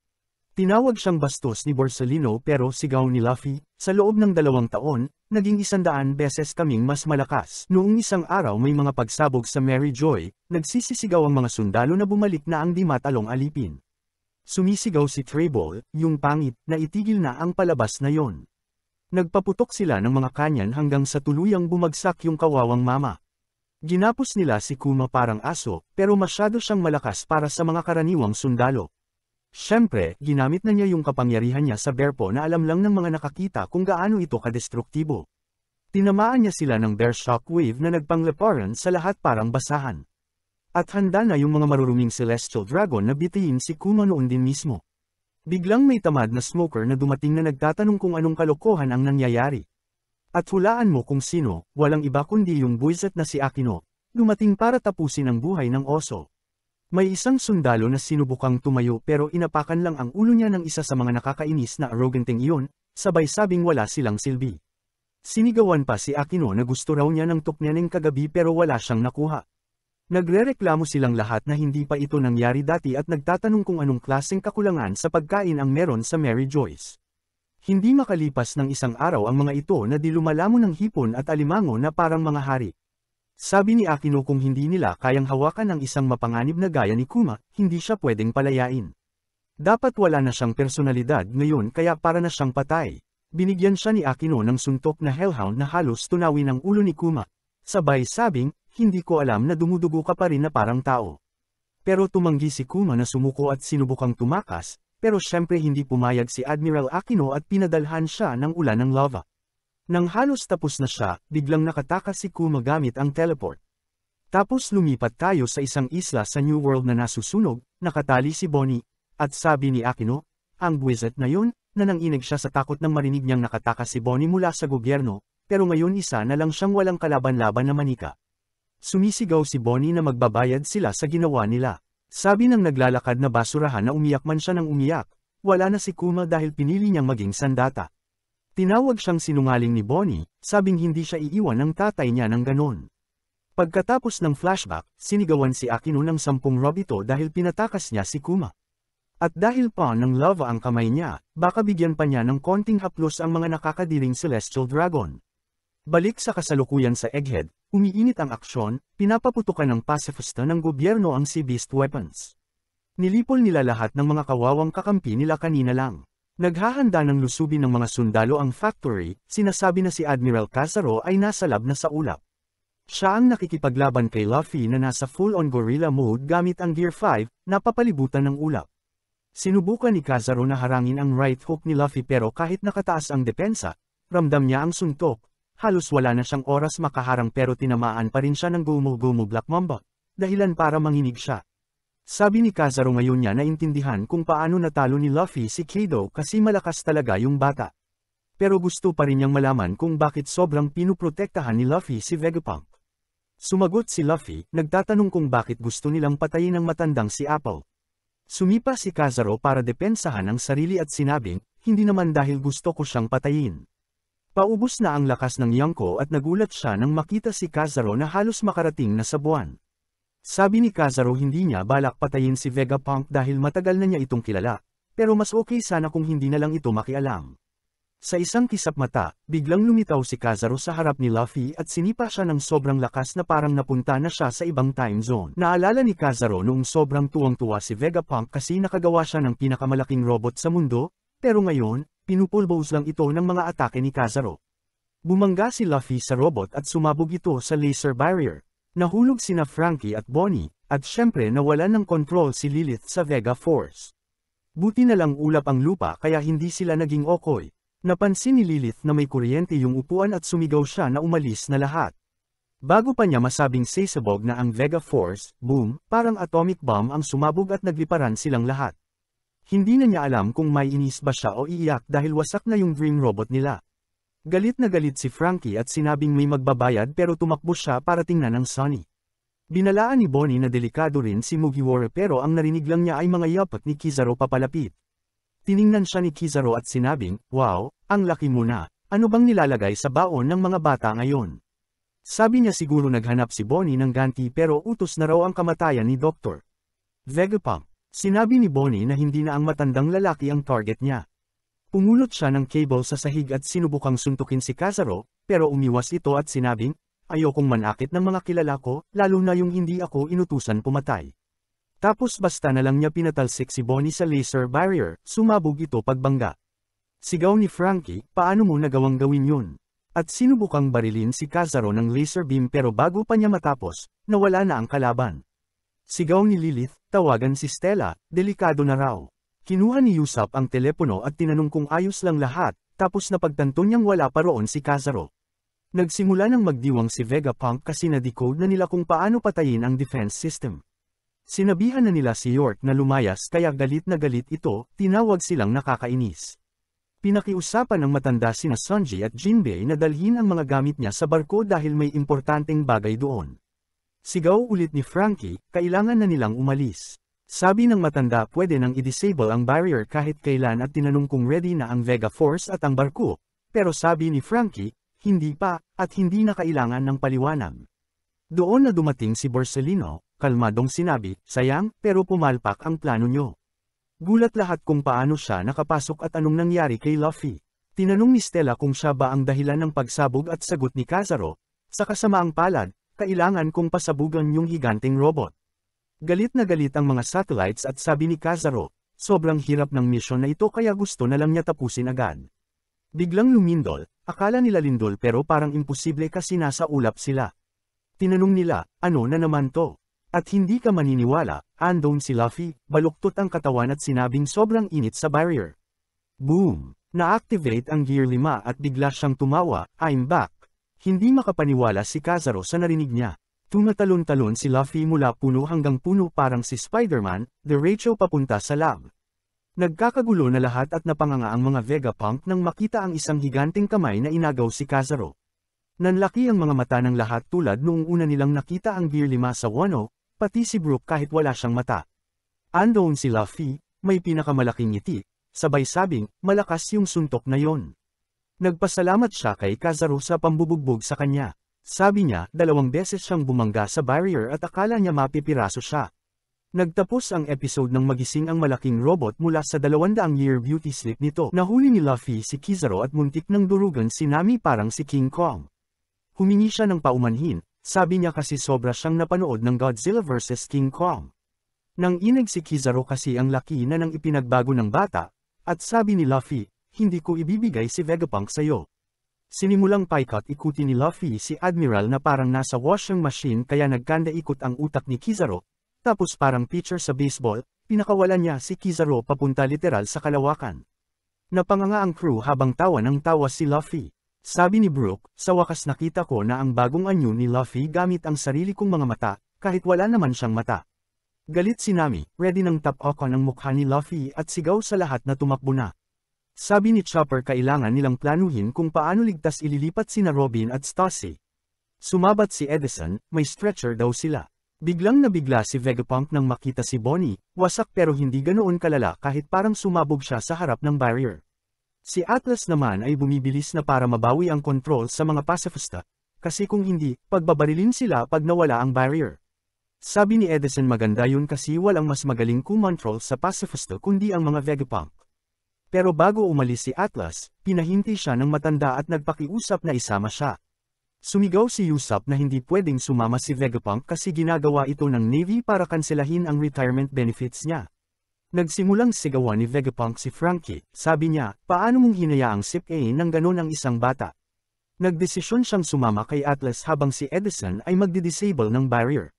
Speaker 1: Tinawag siyang bastos ni Borsalino pero sigaw ni Luffy, sa loob ng 2 taon, naging 100 beses kaming mas malakas. Noong isang araw may mga pagsabog sa Mary Joy, nagsisisigaw ang mga sundalo na bumalik na ang di matalong alipin. Sumisigaw si Treble, yung pangit, na itigil na ang palabas na yon. Nagpaputok sila ng mga kanyan hanggang sa tuluyang bumagsak yung kawawang mama. Ginapos nila si Kuma parang aso, pero masyado siyang malakas para sa mga karaniwang sundalo. Siyempre, ginamit na niya yung kapangyarihan niya sa Bearpaw na alam lang ng mga nakakita kung gaano ito kadestruktibo. Tinamaan niya sila ng Bear Shockwave na nagpangleparan sa lahat parang basahan. At handa na yung mga maruruming Celestial Dragon na bitiyin si Kuma noon din mismo. Biglang may tamad na smoker na dumating na nagtatanong kung anong kalokohan ang nangyayari. At hulaan mo kung sino, walang iba kundi yung buwisit na si Akino, dumating para tapusin ang buhay ng oso. May isang sundalo na sinubukang tumayo pero inapakan lang ang ulo niya ng isa sa mga nakakainis na arroganteng iyon, sabay sabing wala silang silbi. Sinigawan pa si Akino na gusto raw niya ng tuknyaning kagabi pero wala siyang nakuha. Nagrereklamo silang lahat na hindi pa ito nangyari dati at nagtatanong kung anong klaseng kakulangan sa pagkain ang meron sa Mary Joyce. Hindi makalipas ng isang araw ang mga ito na di lumalamon ng hipon at alimango na parang mga hari. Sabi ni Akino kung hindi nila kayang hawakan ang isang mapanganib na gaya ni Kuma, hindi siya pwedeng palayain. Dapat wala na siyang personalidad ngayon kaya para na siyang patay. Binigyan siya ni Akino ng suntok na hellhound na halos tunawin ang ulo ni Kuma. Sabay sabing, hindi ko alam na dumudugo ka pa rin na parang tao. Pero tumanggi si Kuma na sumuko at sinubukang tumakas, pero syempre hindi pumayag si Admiral Akino at pinadalhan siya ng ulan ng lava. Nang halos tapos na siya, biglang nakatakas si Kuma gamit ang teleport. Tapos lumipat tayo sa isang isla sa New World na nasusunog, nakatali si Bonnie, at sabi ni Akino, ang buwisit na yun, na nanginig siya sa takot nang marinig niyang nakatakas si Bonnie mula sa gobyerno, pero ngayon isa na lang siyang walang kalaban-laban na manika. Sumisigaw si Bonnie na magbabayad sila sa ginawa nila. Sabi ng naglalakad na basurahan na umiyak man siya ng umiyak, wala na si Kuma dahil pinili niyang maging sandata. Tinawag siyang sinungaling ni Bonnie, sabing hindi siya iiwan ng tatay niya ng ganon. Pagkatapos ng flashback, sinigawan si Akino ng 10 robito dahil pinatakas niya si Kuma. At dahil pa ng lava ang kamay niya, baka bigyan pa niya ng konting haplos ang mga nakakadiring Celestial Dragon. Balik sa kasalukuyan sa Egghead, umiinit ang aksyon, pinapaputukan ng pacifista ng gobyerno ang Sea Beast weapons. Nilipol nila lahat ng mga kawawang kakampi nila kanina lang. Naghahanda ng lusubin ng mga sundalo ang factory, sinasabi na si Admiral Kazaro ay nasa lab na sa ulap. Siya ang nakikipaglaban kay Luffy na nasa full-on gorilla mode gamit ang Gear 5, napapalibutan ng ulap. Sinubukan ni Kazaro na harangin ang right hook ni Luffy pero kahit nakataas ang depensa, ramdam niya ang suntok, halos wala na siyang oras makaharang pero tinamaan pa rin siya ng Gomu-Gomu Black Mamba, dahilan para manginig siya. Sabi ni Kazaro ngayon niya naintindihan kung paano natalo ni Luffy si Kaido kasi malakas talaga yung bata. Pero gusto pa rin niyang malaman kung bakit sobrang pinuprotektahan ni Luffy si Vegapunk. Sumagot si Luffy, nagtatanong kung bakit gusto nilang patayin ang matandang si Apple. Sumipa si Kazaro para depensahan ang sarili at sinabing, hindi naman dahil gusto ko siyang patayin. Paubos na ang lakas ng Yonko at nagulat siya nang makita si Kazaro na halos makarating na sa buwan. Sabi ni Kazaro hindi niya balak patayin si Vegapunk dahil matagal na niya itong kilala, pero mas okay sana kung hindi na lang ito makialam. Sa isang kisap mata, biglang lumitaw si Kazaro sa harap ni Luffy at sinipa siya ng sobrang lakas na parang napunta na siya sa ibang time zone. Naalala ni Kazaro noong sobrang tuwang-tuwa si Vegapunk kasi nakagawa siya ng pinakamalaking robot sa mundo, pero ngayon, pinupulbos lang ito ng mga atake ni Kazaro. Bumangga si Luffy sa robot at sumabog ito sa laser barrier. Nahulog sina Frankie at Bonnie, at syempre nawalan ng control si Lilith sa Vega Force. Buti na lang ulap ang lupa kaya hindi sila naging okoy. Napansin ni Lilith na may kuryente yung upuan at sumigaw siya na umalis na lahat. Bago pa niya masabing sasabog na ang Vega Force, boom, parang atomic bomb ang sumabog at nagliparan silang lahat. Hindi na niya alam kung may inis ba siya o iiyak dahil wasak na yung dream robot nila. Galit na galit si Frankie at sinabing may magbabayad pero tumakbo siya para tingnan ang Sunny. Binalaan ni Bonnie na delikado rin si Mugiwara pero ang narinig lang niya ay mga yapak ni Kizaru papalapit. Tiningnan siya ni Kizaru at sinabing, wow, ang laki mo na, ano bang nilalagay sa baon ng mga bata ngayon? Sabi niya siguro naghanap si Bonnie ng ganti pero utos na raw ang kamatayan ni Dr. Vegapunk. Sinabi ni Bonnie na hindi na ang matandang lalaki ang target niya. Pumulot siya ng cable sa sahig at sinubukang suntukin si Kizaru, pero umiwas ito at sinabing, ayokong manakit ng mga kilala ko, lalo na yung hindi ako inutusan pumatay. Tapos basta na lang niya pinatalsik si Bonnie sa laser barrier, sumabog ito pagbangga. Sigaw ni Frankie, paano mo nagawang gawin yun? At sinubukang barilin si Kazaro ng laser beam pero bago pa niya matapos, nawala na ang kalaban. Sigaw ni Lilith, tawagan si Stella, delikado na raw. Kinuha ni Yusap ang telepono at tinanong kung ayos lang lahat, tapos napagtanto niyang wala pa roon si Kazaro. Nagsimula ng magdiwang si Vegapunk kasi na-decode na nila kung paano patayin ang defense system. Sinabihan na nila si York na lumayas kaya galit na galit ito, tinawag silang nakakainis. Pinakiusapan ng matanda sina Sanji at Jinbei na dalhin ang mga gamit niya sa barko dahil may importanteng bagay doon. Sigaw ulit ni Frankie, kailangan na nilang umalis. Sabi ng matanda pwede nang i-disable ang barrier kahit kailan at tinanong kung ready na ang Vega Force at ang barko, pero sabi ni Frankie, hindi pa, at hindi na kailangan ng paliwanag. Doon na dumating si Borsellino, kalmadong sinabi, sayang, pero pumalpak ang plano nyo. Gulat lahat kung paano siya nakapasok at anong nangyari kay Luffy. Tinanong ni Stella kung siya ba ang dahilan ng pagsabog at sagot ni Kazaro, sa kasamaang palad, kailangan kong pasabugan yung higanteng robot. Galit na galit ang mga satellites at sabi ni Kazaro, sobrang hirap ng mission na ito kaya gusto na lang niya tapusin agad. Biglang lumindol, akala nila lindol pero parang imposible kasi nasa ulap sila. Tinanong nila, ano na naman to? At hindi ka maniniwala, andon si Luffy, baluktot ang katawan at sinabing sobrang init sa barrier. Boom! Na-activate ang Gear 5 at bigla siyang tumawa, I'm back. Hindi makapaniwala si Kazaro sa narinig niya. Tumatalon-talon si Luffy mula puno hanggang puno parang si Spider-Man, diretso papunta sa lab. Nagkakagulo na lahat at napanganga ang mga Vegapunk nang makita ang isang higanteng kamay na inagaw si Kazaro. Nanlaki ang mga mata ng lahat tulad noong una nilang nakita ang Gear 5 sa Wano, pati si Brook kahit wala siyang mata. Andoon si Luffy, may pinakamalaking ngiti, sabay sabing, malakas yung suntok na yon. Nagpasalamat siya kay Kazaro sa pambubugbog sa kanya. Sabi niya, 2 beses siyang bumangga sa barrier at akala niya mapipiraso siya. Nagtapos ang episode ng magising ang malaking robot mula sa 200-year beauty sleep nito. Nahuli ni Luffy si Kizaru at muntik ng durugan si Nami parang si King Kong. Humingi siya ng paumanhin, sabi niya kasi sobra siyang napanood ng Godzilla vs King Kong. Nang inig si Kizaru kasi ang laki na nang ipinagbago ng bata, at sabi ni Luffy, hindi ko ibibigay si Vegapunk sa'yo. Sinimulang paikot-ikuti ni Luffy si Admiral na parang nasa washing machine kaya nagkanda ikot ang utak ni Kizaru. Tapos parang pitcher sa baseball, pinakawalan niya si Kizaru papunta literal sa kalawakan. Napanganga ang crew habang tawa ng tawa si Luffy. Sabi ni Brook, sa wakas nakita ko na ang bagong anyo ni Luffy gamit ang sarili kong mga mata, kahit wala naman siyang mata. Galit si Nami, ready ng tap-okan ang mukha ni Luffy at sigaw sa lahat na tumakbo na. Sabi ni Chopper kailangan nilang planuhin kung paano ligtas ililipat sina Robin at Stacy. Sumabat si Edison, may stretcher daw sila. Biglang nabigla si Vegapunk nang makita si Bonnie, wasak pero hindi ganoon kalala kahit parang sumabog siya sa harap ng barrier. Si Atlas naman ay bumibilis na para mabawi ang control sa mga pacifista, kasi kung hindi, pagbabarilin sila pag nawala ang barrier. Sabi ni Edison maganda yun kasi walang mas magaling kumontrol sa pacifista kundi ang mga Vegapunk. Pero bago umalis si Atlas, pinahinti siya ng matanda at nagpakiusap na isama siya. Sumigaw si Usopp na hindi pwedeng sumama si Vegapunk kasi ginagawa ito ng Navy para kanselahin ang retirement benefits niya. Nagsimulang sigawan ni Vegapunk si Frankie, sabi niya, paano mong hinayaang sip-in ng ganon ang isang bata? Nagdesisyon siyang sumama kay Atlas habang si Edison ay magdi-disable ng barrier.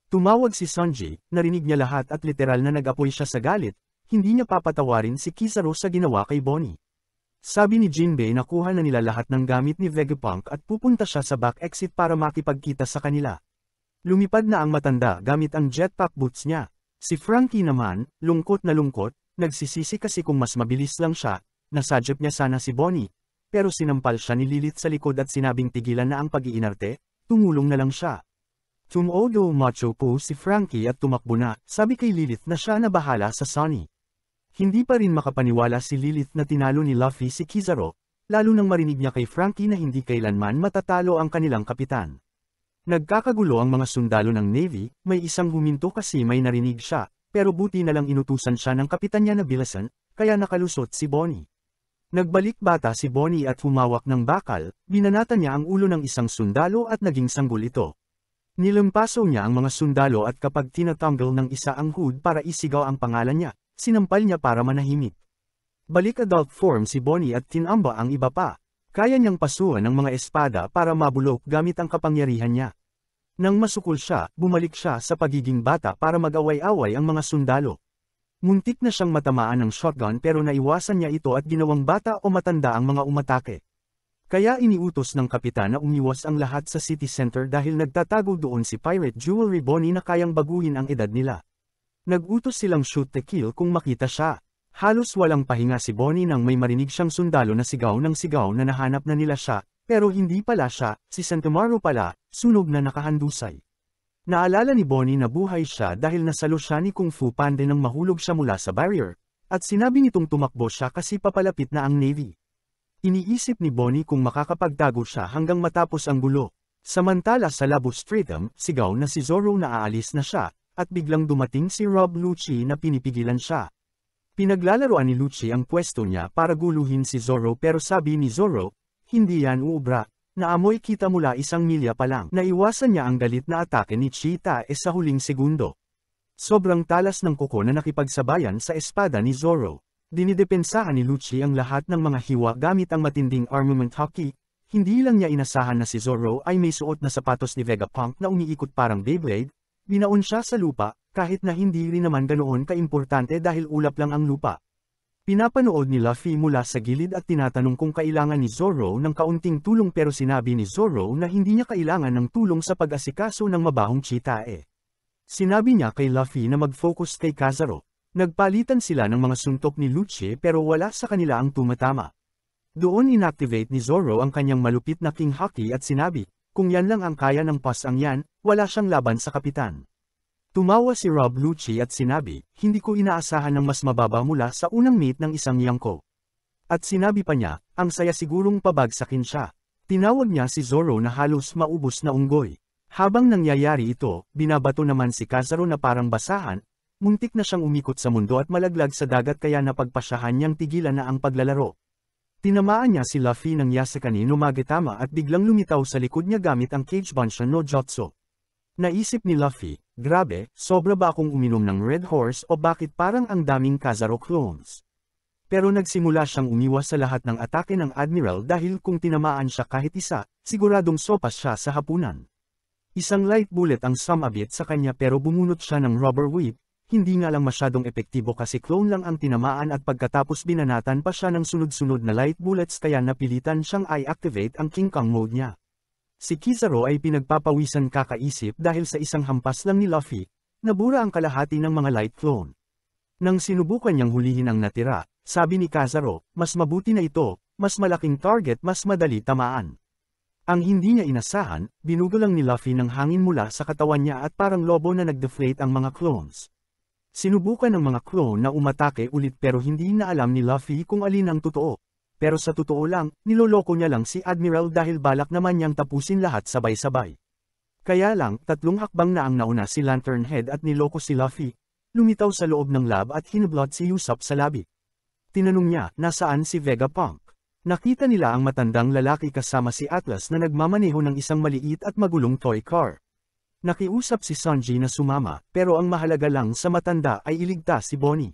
Speaker 1: Tumawag si Sanji, narinig niya lahat at literal na nag-apoy siya sa galit, hindi niya papatawarin si Kizaru sa ginawa kay Bonnie. Sabi ni Jinbei na kuha na nila lahat ng gamit ni Vegapunk at pupunta siya sa back exit para makipagkita sa kanila. Lumipad na ang matanda gamit ang jetpack boots niya. Si Frankie naman, lungkot na lungkot, nagsisisi kasi kung mas mabilis lang siya, nasadyap niya sana si Bonnie. Pero sinampal siya ni Lilith sa likod at sinabing tigilan na ang pag-iinarte, tumulong na lang siya. Tumodo macho po si Frankie at tumakbo na, sabi kay Lilith na siya na bahala sa Sunny. Hindi pa rin makapaniwala si Lilith na tinalo ni Luffy si Kizaru, lalo nang marinig niya kay Frankie na hindi kailanman matatalo ang kanilang kapitan. Nagkakagulo ang mga sundalo ng Navy, may isang huminto kasi may narinig siya, pero buti na lang inutusan siya ng kapitan niya na bilasan, kaya nakalusot si Bonnie. Nagbalik bata si Bonnie at humawak ng bakal, binanata niya ang ulo ng isang sundalo at naging sanggol ito. Nilampaso niya ang mga sundalo at kapag tinatanggal ng isa ang hood para isigaw ang pangalan niya, sinampal niya para manahimik. Balik adult form si Bonnie at tinamba ang iba pa. Kaya niyang pasuhan ng mga espada para mabulok gamit ang kapangyarihan niya. Nang masukol siya, bumalik siya sa pagiging bata para mag-away-away ang mga sundalo. Muntik na siyang matamaan ng shotgun pero naiwasan niya ito at ginawang bata o matanda ang mga umatake. Kaya iniutos ng kapitan na umiwas ang lahat sa city center dahil nagtatago doon si Pirate Jewelry Bonnie na kayang baguhin ang edad nila. Nag-utos silang shoot to kill kung makita siya. Halos walang pahinga si Bonnie nang may marinig siyang sundalo na sigaw ng sigaw na nahanap na nila siya, pero hindi pala siya, si Santomaro pala, sunog na nakahandusay. Naalala ni Bonnie na buhay siya dahil nasalo siya ni Kung Fu Panda nang mahulog siya mula sa barrier, at sinabi nitong tumakbo siya kasi papalapit na ang Navy. Iniisip ni Bonnie kung makakapagtago siya hanggang matapos ang gulo. Samantala sa Labo Stratum, sigaw na si Zoro na aalis na siya, at biglang dumating si Rob Lucci na pinipigilan siya. Pinaglalaroan ni Lucci ang pwesto niya para guluhin si Zoro pero sabi ni Zoro, hindi yan uubra. Naamoy kita mula 1 milya pa lang. Naiwasan niya ang galit na atake ni Cheetah sa huling segundo. Sobrang talas ng kuko na nakipagsabayan sa espada ni Zoro. Dinidepensahan ni Lucci ang lahat ng mga hiwa gamit ang matinding armament hockey. Hindi lang niya inasahan na si Zoro ay may suot na sapatos ni Vegapunk na umiikot parang Beyblade. Binaon siya sa lupa, kahit na hindi rin naman ganoon kaimportante dahil ulap lang ang lupa. Pinapanood ni Luffy mula sa gilid at tinatanong kung kailangan ni Zoro ng kaunting tulong pero sinabi ni Zoro na hindi niya kailangan ng tulong sa pag-asikaso ng mabahong cheetah. Sinabi niya kay Luffy na mag-focus kay Kazaro. Nagpalitan sila ng mga suntok ni Lucci pero wala sa kanila ang tumatama. Doon inactivate ni Zoro ang kanyang malupit na King Haki at sinabi, kung yan lang ang kaya ng pasang yan, wala siyang laban sa kapitan. Tumawa si Rob Lucci at sinabi, hindi ko inaasahan ng mas mababa mula sa unang mate ng isang Yonko. At sinabi pa niya, ang saya sigurong pabagsakin siya. Tinawag niya si Zoro na halos maubos na unggoy. Habang nangyayari ito, binabato naman si Kazaro na parang basahan, muntik na siyang umikot sa mundo at malaglag sa dagat kaya napagpasyahan niyang tigilan na ang paglalaro. Tinamaan niya si Luffy ng Yasakani no Magetama at biglang lumitaw sa likod niya gamit ang Cage Bunshin no Jutsu. Naisip ni Luffy, grabe, sobra ba akong uminom ng Red Horse o bakit parang ang daming Kazaro clones? Pero nagsimula siyang umiwas sa lahat ng atake ng Admiral dahil kung tinamaan siya kahit isa, siguradong sopas siya sa hapunan. Isang light bullet ang sumabit sa kanya pero bumunot siya ng rubber whip, hindi nga lang masyadong epektibo kasi clone lang ang tinamaan at pagkatapos binanatan pa siya ng sunod-sunod na light bullets kaya napilitan siyang i-activate ang King Kong mode niya. Si Kizaru ay pinagpapawisan kakaisip dahil sa isang hampas lang ni Luffy, nabura ang kalahati ng mga light clone. Nang sinubukan niyang hulihin ang natira, sabi ni Kizaru, mas mabuti na ito, mas malaking target mas madali tamaan. Ang hindi niya inasahan, binugo lang ni Luffy ng hangin mula sa katawan niya at parang lobo na nag-deflate ang mga clones. Sinubukan ng mga clone na umatake ulit pero hindi na alam ni Luffy kung alin ang totoo. Pero sa totoo lang, niloloko niya lang si Admiral dahil balak naman niyang tapusin lahat sabay-sabay. Kaya lang, 3 hakbang na ang nauna si Lanternhead at niloko si Luffy. Lumitaw sa loob ng lab at hinablot si Usopp sa labi. Tinanong niya, nasaan si Vegapunk? Nakita nila ang matandang lalaki kasama si Atlas na nagmamaneho ng isang maliit at magulong toy car. Nakiusap si Sanji na sumama, pero ang mahalaga lang sa matanda ay iligtas si Bonnie.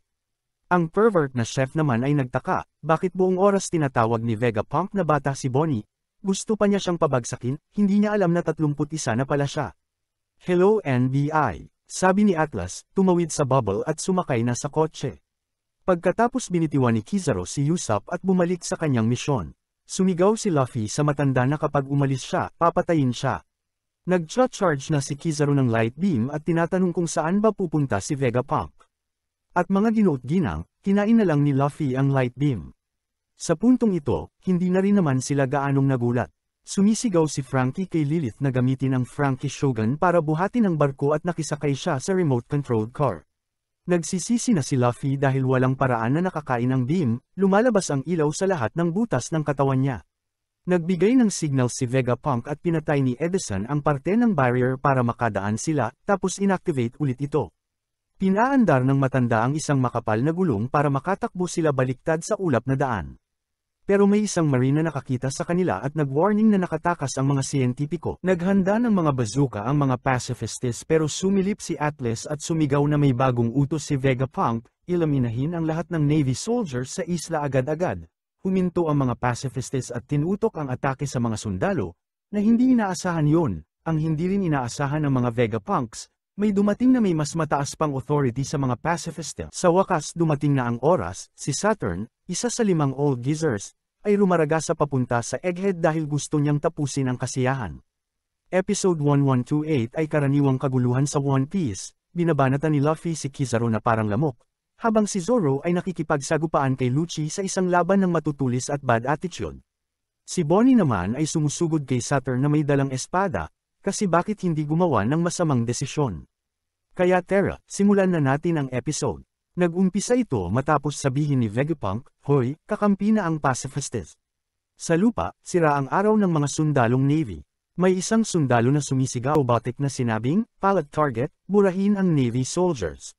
Speaker 1: Ang pervert na chef naman ay nagtaka, bakit buong oras tinatawag ni Vegapunk na bata si Bonnie? Gusto pa niya siyang pabagsakin, hindi niya alam na 31 na pala siya. Hello NBI, sabi ni Atlas, tumawid sa bubble at sumakay na sa kotse. Pagkatapos binitiwan ni Kizaru si Usopp at bumalik sa kanyang misyon. Sumigaw si Luffy sa matanda na kapag umalis siya, papatayin siya. Nag-charge na si Kizaru ng light beam at tinatanong kung saan ba pupunta si Vegapunk. At mga ginuot-ginang, kinain na lang ni Luffy ang light beam. Sa puntong ito, hindi na rin naman sila gaanong nagulat. Sumisigaw si Franky kay Lilith na gamitin ang Franky Shogun para buhatin ang barko at nakisakay siya sa remote-controlled car. Nagsisisi na si Luffy dahil walang paraan na nakakain ang beam, lumalabas ang ilaw sa lahat ng butas ng katawan niya. Nagbigay ng signal si Vegapunk at pinatay ni Edison ang parte ng barrier para makadaan sila, tapos inactivate ulit ito. Pinaandar ng matanda ang isang makapal na gulong para makatakbo sila baliktad sa ulap na daan. Pero may isang marine na nakakita sa kanila at nag-warning na nakatakas ang mga siyentipiko. Naghanda ng mga bazooka ang mga pacifistes pero sumilip si Atlas at sumigaw na may bagong utos si Vegapunk, ilaminahin ang lahat ng Navy soldiers sa isla agad-agad. Huminto ang mga pacifistes at tinutok ang atake sa mga sundalo, na hindi inaasahan yon, ang hindi rin inaasahan ng mga Vegapunks, May dumating na may mas mataas pang authority sa mga pacifist. Sa wakas dumating na ang oras, si Saturn, isa sa 5 old geezers, ay rumaraga sa papunta sa Egghead dahil gusto niyang tapusin ang kasiyahan. Episode 1128 ay karaniwang kaguluhan sa One Piece, binabanatan ni Luffy si Kizaru na parang lamok, habang si Zoro ay nakikipagsagupaan kay Lucci sa isang laban ng matutulis at bad attitude. Si Bonnie naman ay sumusugod kay Saturn na may dalang espada, kasi bakit hindi gumawa ng masamang desisyon. Kaya Tara, simulan na natin ang episode. Nag-umpisa ito matapos sabihin ni Vegapunk, "Hoy, kakampi na ang pacifists." Sa lupa, sira ang araw ng mga sundalong Navy. May isang sundalo na sumisigaw robotic na sinabing, "Pallet target, burahin ang Navy soldiers."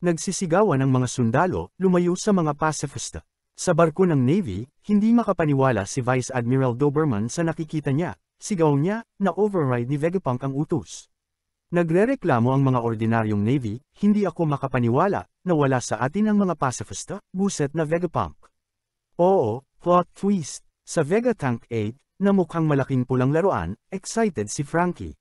Speaker 1: Nagsisigawan ang mga sundalo, lumayo sa mga pacifista. Sa barko ng Navy, hindi makapaniwala si Vice Admiral Doberman sa nakikita niya. Sigaw niya, na override ni Vegapunk ang utos. Nagrereklamo ang mga ordinaryong Navy, "Hindi ako makapaniwala, na wala sa atin ang mga pacifista," buset na Vegapunk. Oo, plot twist. Sa Vegatank 8, na mukhang malaking pulang laruan, excited si Frankie.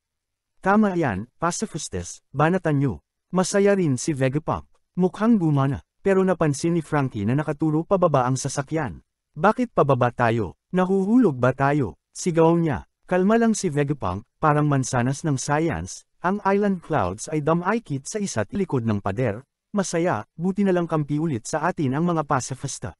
Speaker 1: Tama yan, pacifistes, banatan nyo. Masaya rin si Vegapunk. Mukhang gumana, pero napansin ni Frankie na nakaturo pababa ang sasakyan. Bakit pababa tayo? Nahuhulog ba tayo? Sigaw niya. Kalma lang si Vegapunk, parang mansanas ng science, ang island clouds ay damaykit sa isa't likod ng pader, masaya, buti na lang kampi ulit sa atin ang mga pacifista.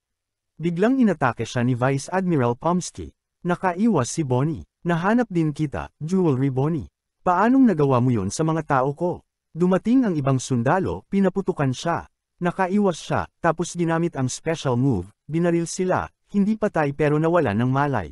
Speaker 1: Biglang inatake siya ni Vice Admiral Pomsky. Nakaiwas si Bonnie. Nahanap din kita, Jewelry Bonnie. Paanong nagawa mo yun sa mga tao ko? Dumating ang ibang sundalo, pinaputukan siya. Nakaiwas siya, tapos ginamit ang special move, binaril sila, hindi patay pero nawala ng malay.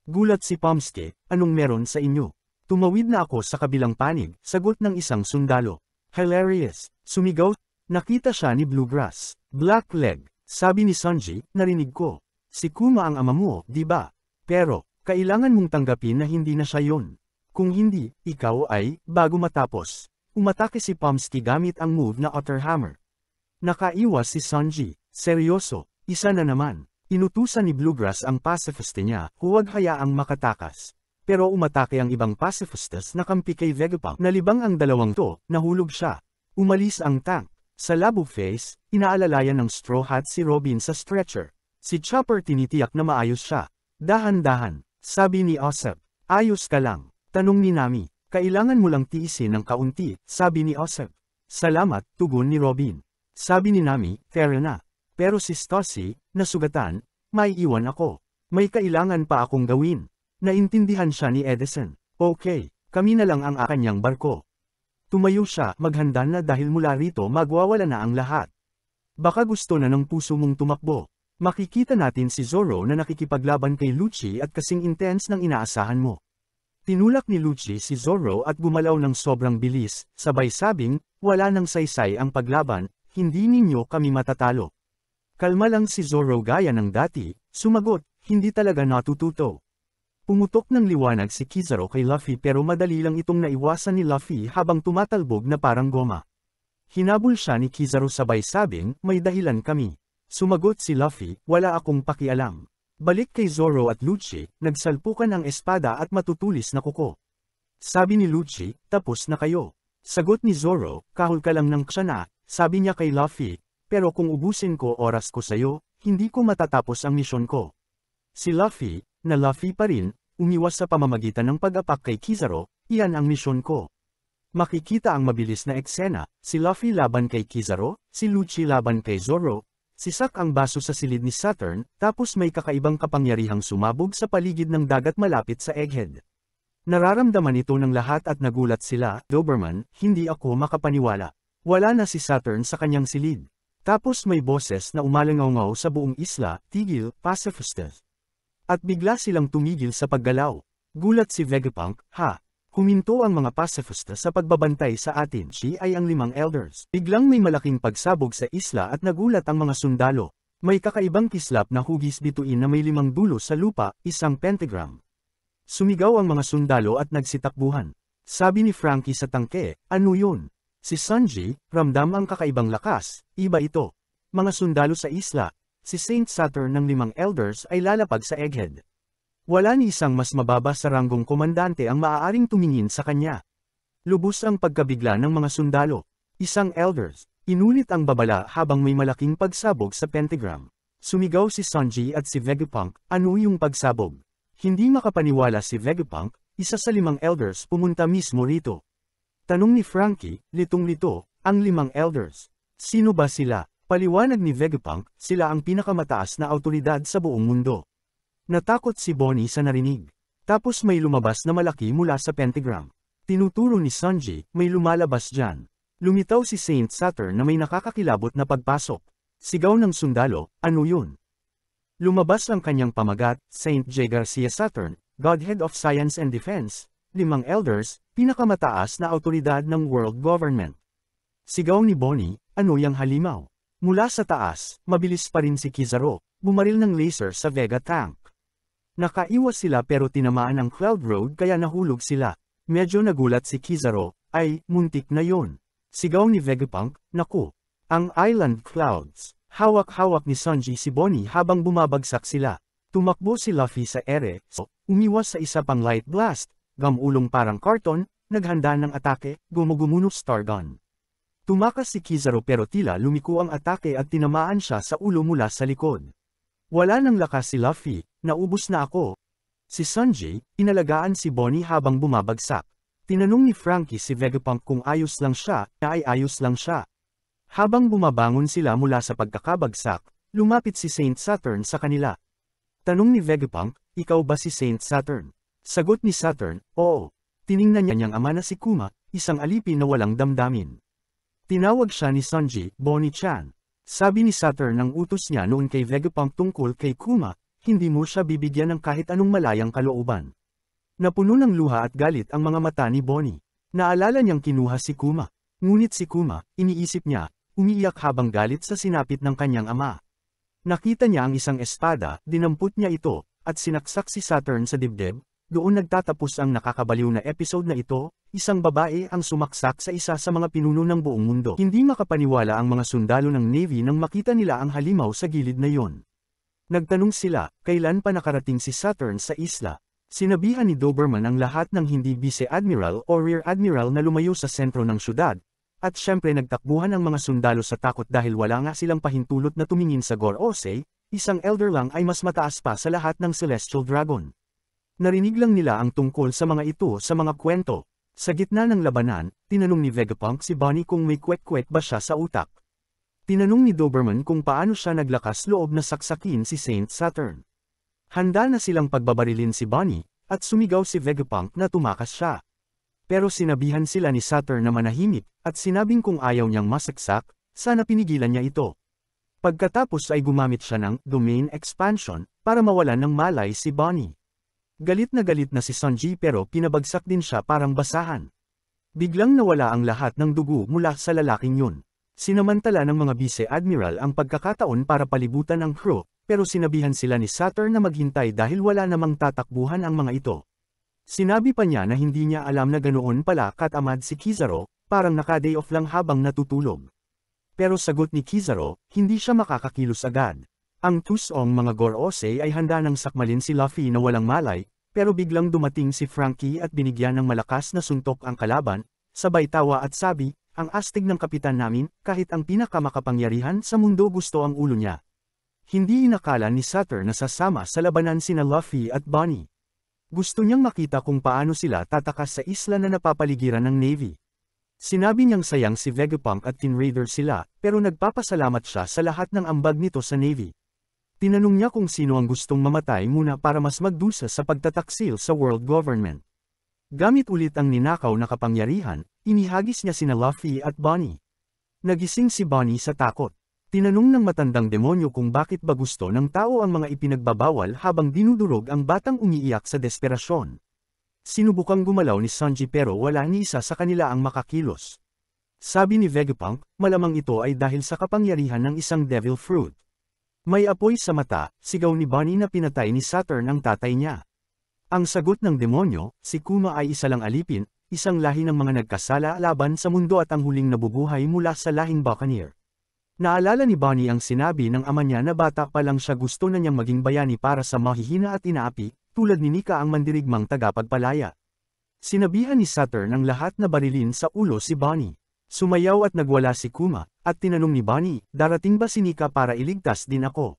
Speaker 1: Gulat si Pomsky, "Anong meron sa inyo?" "Tumawid na ako sa kabilang panig," sagot ng isang sundalo. "Hilarious," sumigaw. Nakita siya ni Bluegrass. "Black leg," sabi ni Sanji, "Narinig ko. Si Kuma ang ama mo, di ba? Pero, kailangan mong tanggapin na hindi na siya yun. Kung hindi, ikaw ay, bago matapos." Umatake si Pomsky gamit ang move na Otter Hammer. Nakaiwas si Sanji. Seryoso, isa na naman. Inutusan ni Bluegrass ang pacifiste niya, huwag hayaang makatakas. Pero umatake ang ibang pacifistas na kampi kay Vegapunk. Nalibang ang dalawang to, nahulog siya. Umalis ang tank. Sa labo face, inaalalayan ng Straw Hat si Robin sa stretcher. Si Chopper tinitiyak na maayos siya. "Dahan-dahan," sabi ni Usopp. "Ayos ka lang." Tanong ni Nami. "Kailangan mo lang tiisin ng kaunti," sabi ni Usopp. "Salamat," tugon ni Robin. Sabi ni Nami, "Tara na." Pero si Stussy, nasugatan, "May iwan ako. May kailangan pa akong gawin." Naintindihan siya ni Edison. "Okay, kami na lang ang kanyang barko." Tumayo siya, maghanda na dahil mula rito magwawala na ang lahat. Baka gusto na ng puso mong tumakbo. Makikita natin si Zoro na nakikipaglaban kay Lucci at kasing intense ng inaasahan mo. Tinulak ni Lucci si Zoro at gumalaw ng sobrang bilis, sabay sabing, "Wala nang saysay ang paglaban, hindi ninyo kami matatalo." Kalma lang si Zoro gaya ng dati, sumagot, "Hindi talaga natututo." Pumutok ng liwanag si Kizaru kay Luffy pero madali lang itong naiwasan ni Luffy habang tumatalbog na parang goma. Hinabol siya ni Kizaru sabay sabing, "May dahilan kami." Sumagot si Luffy, "Wala akong pakialam." Balik kay Zoro at Lucci, nagsalpukan ang espada at matutulis na kuko. Sabi ni Lucci, "Tapos na kayo." Sagot ni Zoro, "Kahul ka lang ng ksana," sabi niya kay Luffy. "Pero kung ubusin ko oras ko sayo, hindi ko matatapos ang misyon ko." Si Luffy, na Luffy pa rin, umiwas sa pamamagitan ng pag-apak kay Kizaru, "Iyan ang misyon ko." Makikita ang mabilis na eksena, si Luffy laban kay Kizaru, si Lucci laban kay Zoro, si Zack ang baso sa silid ni Saturn, tapos may kakaibang kapangyarihang sumabog sa paligid ng dagat malapit sa Egghead. Nararamdaman ito ng lahat at nagulat sila, "Doberman, hindi ako makapaniwala. Wala na si Saturn sa kanyang silid." Tapos may boses na umalangaw-ngaw sa buong isla, "Tigil, pacifistas." At bigla silang tumigil sa paggalaw. Gulat si Vegapunk, "Ha? Huminto ang mga pacifistas sa pagbabantay sa atin." Siya ay ang 5 elders. Biglang may malaking pagsabog sa isla at nagulat ang mga sundalo. May kakaibang kislap na hugis bituin na may 5 dulo sa lupa, isang pentagram. Sumigaw ang mga sundalo at nagsitakbuhan. Sabi ni Frankie sa tangke, "Ano yun?" Si Sanji, ramdam ang kakaibang lakas, "Iba ito." Mga sundalo sa isla, si Saint Saturn ng 5 elders ay lalapag sa Egghead. Wala ni isang mas mababa sa ranggong komandante ang maaaring tumingin sa kanya. Lubos ang pagkabigla ng mga sundalo. Isang elders, inulit ang babala habang may malaking pagsabog sa pentagram. Sumigaw si Sanji at si Vegapunk, ano yung pagsabog? Hindi makapaniwala si Vegapunk, isa sa 5 elders pumunta mismo rito. Tanong ni Frankie, litong-lito, ang 5 elders. Sino ba sila? Paliwanag ni Vegapunk, sila ang pinakamataas na awtoridad sa buong mundo. Natakot si Bonnie sa narinig. Tapos may lumabas na malaki mula sa pentagram. Tinuturo ni Sanji, may lumalabas dyan. Lumitaw si Saint Saturn na may nakakakilabot na pagpasok. Sigaw ng sundalo, ano yun? Lumabas ang kanyang pamagat, Saint J. Garcia Saturn, Godhead of Science and Defense, 5 elders, pinakamataas na awtoridad ng world government. Sigaw ni Bonnie, ano yang halimaw? Mula sa taas, mabilis pa rin si Kizaru, bumaril ng laser sa Vega tank. Nakaiwas sila pero tinamaan ang Cloud Road kaya nahulog sila. Medyo nagulat si Kizaru, ay, muntik na yon. Sigaw ni Vegapunk, naku. Ang Island Clouds. Hawak-hawak ni Sanji si Bonnie habang bumabagsak sila. Tumakbo si Luffy sa ere, so, umiwas sa isa pang light blast, gamulong parang karton, naghanda ng atake, gumugumuno star gun. Tumakas si Kizaru pero tila lumiko ang atake at tinamaan siya sa ulo mula sa likod. Wala nang lakas si Luffy, naubos na ako. Si Sanji, inalagaan si Bonnie habang bumabagsak. Tinanong ni Frankie si Vegapunk kung ayos lang siya, na ay ayos lang siya. Habang bumabangon sila mula sa pagkakabagsak, lumapit si Saint Saturn sa kanila. Tanong ni Vegapunk, ikaw ba si Saint Saturn? Sagot ni Saturn, oo. Tiningnan niya niyang ama na si Kuma, isang alipin na walang damdamin. Tinawag siya ni Sanji, Bonnie-chan. Sabi ni Saturn ng utos niya noon kay Vegapunk tungkol kay Kuma, hindi mo siya bibigyan ng kahit anong malayang kalooban. Napuno ng luha at galit ang mga mata ni Bonnie. Naalala niyang kinuha si Kuma. Ngunit si Kuma, iniisip niya, umiiyak habang galit sa sinapit ng kanyang ama. Nakita niya ang isang espada, dinampot niya ito, at sinaksak si Saturn sa dibdib. Doon nagtatapos ang nakakabaliw na episode na ito, isang babae ang sumaksak sa isa sa mga pinuno ng buong mundo. Hindi makapaniwala ang mga sundalo ng Navy nang makita nila ang halimaw sa gilid na yon. Nagtanong sila, kailan pa nakarating si Saturn sa isla? Sinabihan ni Doberman ang lahat ng hindi Vice Admiral o Rear Admiral na lumayo sa sentro ng syudad, at syempre nagtakbuhan ang mga sundalo sa takot dahil wala nga silang pahintulot na tumingin sa Gorosei, isang elder lang ay mas mataas pa sa lahat ng Celestial Dragon. Narinig lang nila ang tungkol sa mga ito sa mga kwento. Sa gitna ng labanan, tinanong ni Vegapunk si Bonnie kung may kwek-kwek ba siya sa utak. Tinanong ni Doberman kung paano siya naglakas loob na saksakin si Saint Saturn. Handa na silang pagbabarilin si Bonnie, at sumigaw si Vegapunk na tumakas siya. Pero sinabihan sila ni Saturn na manahimik, at sinabing kung ayaw niyang masaksak, sana pinigilan niya ito. Pagkatapos ay gumamit siya ng domain expansion, para mawalan ng malay si Bonnie. Galit na si Sanji pero pinabagsak din siya parang basahan. Biglang nawala ang lahat ng dugo mula sa lalaking yun. Sinamantala ng mga Vice Admiral ang pagkakataon para palibutan ang crew, pero sinabihan sila ni Saturn na maghintay dahil wala namang tatakbuhan ang mga ito. Sinabi pa niya na hindi niya alam na ganoon pala katamad si Kizaru, parang naka-day off lang habang natutulog. Pero sagot ni Kizaru, hindi siya makakakilos agad. Ang tusong mga Gorosei ay handa nang sakmalin si Luffy na walang malay, pero biglang dumating si Frankie at binigyan ng malakas na suntok ang kalaban, sabay tawa at sabi, ang astig ng kapitan namin, kahit ang pinakamakapangyarihan sa mundo gusto ang ulo niya. Hindi inakala ni Saturn na sasama sa labanan sina Luffy at Bonnie. Gusto niyang makita kung paano sila tatakas sa isla na napapaligiran ng Navy. Sinabi niyang sayang si Vegapunk at Tin Raider sila, pero nagpapasalamat siya sa lahat ng ambag nito sa Navy. Tinanong niya kung sino ang gustong mamatay muna para mas magdusa sa pagtataksil sa world government. Gamit ulit ang ninakaw na kapangyarihan, inihagis niya sina Luffy at Bonnie. Nagising si Bonnie sa takot. Tinanong ng matandang demonyo kung bakit ba gusto ng tao ang mga ipinagbabawal habang dinudurog ang batang umiiyak sa desperasyon. Sinubukang gumalaw ni Sanji pero wala ni isa sa kanila ang makakilos. Sabi ni Vegapunk, malamang ito ay dahil sa kapangyarihan ng isang devil fruit. May apoy sa mata, sigaw ni Bonnie na pinatay ni Saturn ang tatay niya. Ang sagot ng demonyo, si Kuma ay isa lang alipin, isang lahi ng mga nagkasala laban sa mundo at ang huling nabubuhay mula sa lahing Buccaneer. Naalala ni Bonnie ang sinabi ng ama niya na bata pa lang siya gusto na niyang maging bayani para sa mahihina at inaapi, tulad ni Nika ang mandirigmang tagapagpalaya. Sinabihan ni Saturn ang lahat na barilin sa ulo si Bonnie. Sumayaw at nagwala si Kuma, at tinanong ni Bonnie, darating ba si Nika para iligtas din ako?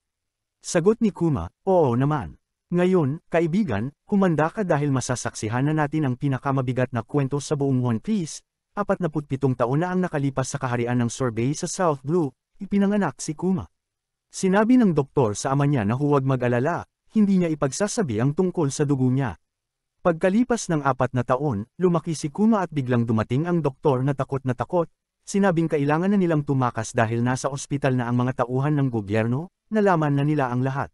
Speaker 1: Sagot ni Kuma, oo naman. Ngayon, kaibigan, humanda ka dahil masasaksihan na natin ang pinakamabigat na kwento sa buong One Piece. 47 taon na ang nakalipas sa kaharian ng Sorbet sa South Blue, ipinanganak si Kuma. Sinabi ng doktor sa ama niya na huwag mag-alala, hindi niya ipagsasabi ang tungkol sa dugo niya. Pagkalipas ng 4 na taon, lumaki si Kuma at biglang dumating ang doktor na takot, sinabing kailangan na nilang tumakas dahil nasa ospital na ang mga tauhan ng gobyerno, nalaman na nila ang lahat.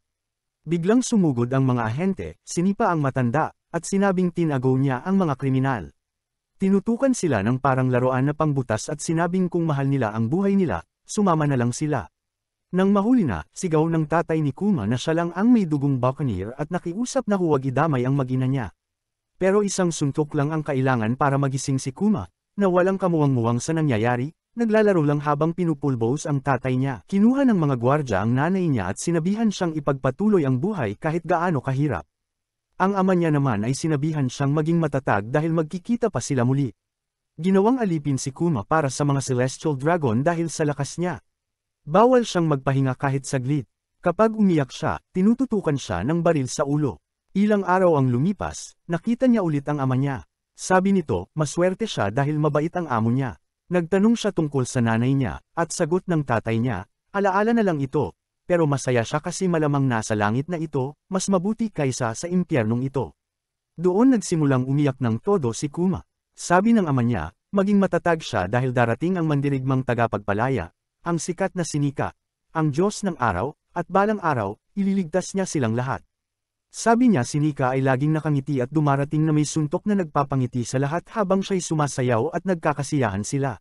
Speaker 1: Biglang sumugod ang mga ahente, sinipa ang matanda, at sinabing tinago niya ang mga kriminal. Tinutukan sila ng parang laruan na pangbutas at sinabing kung mahal nila ang buhay nila, sumama na lang sila. Nang mahuli na, sigaw ng tatay ni Kuma na siya lang ang may dugong buccaneer at nakiusap na huwag idamay ang mag-ina niya. Pero isang suntok lang ang kailangan para magising si Kuma, na walang kamuwang-muwang sa nangyayari, naglalaro lang habang pinupulbos ang tatay niya. Kinuha ng mga gwardya ang nanay niya at sinabihan siyang ipagpatuloy ang buhay kahit gaano kahirap. Ang ama niya naman ay sinabihan siyang maging matatag dahil magkikita pa sila muli. Ginawang alipin si Kuma para sa mga Celestial Dragon dahil sa lakas niya. Bawal siyang magpahinga kahit saglit. Kapag umiyak siya, tinututukan siya ng baril sa ulo. Ilang araw ang lumipas, nakita niya ulit ang ama niya. Sabi nito, maswerte siya dahil mabait ang amo niya. Nagtanong siya tungkol sa nanay niya, at sagot ng tatay niya, alaala na lang ito, pero masaya siya kasi malamang nasa langit na ito, mas mabuti kaysa sa impyernong ito. Doon nagsimulang umiyak ng todo si Kuma. Sabi ng ama niya, maging matatag siya dahil darating ang mandirigmang tagapagpalaya, ang sikat na si Nika, ang Diyos ng araw, at balang araw, ililigtas niya silang lahat. Sabi niya si Nika ay laging nakangiti at dumarating na may suntok na nagpapangiti sa lahat habang siya'y sumasayaw at nagkakasiyahan sila.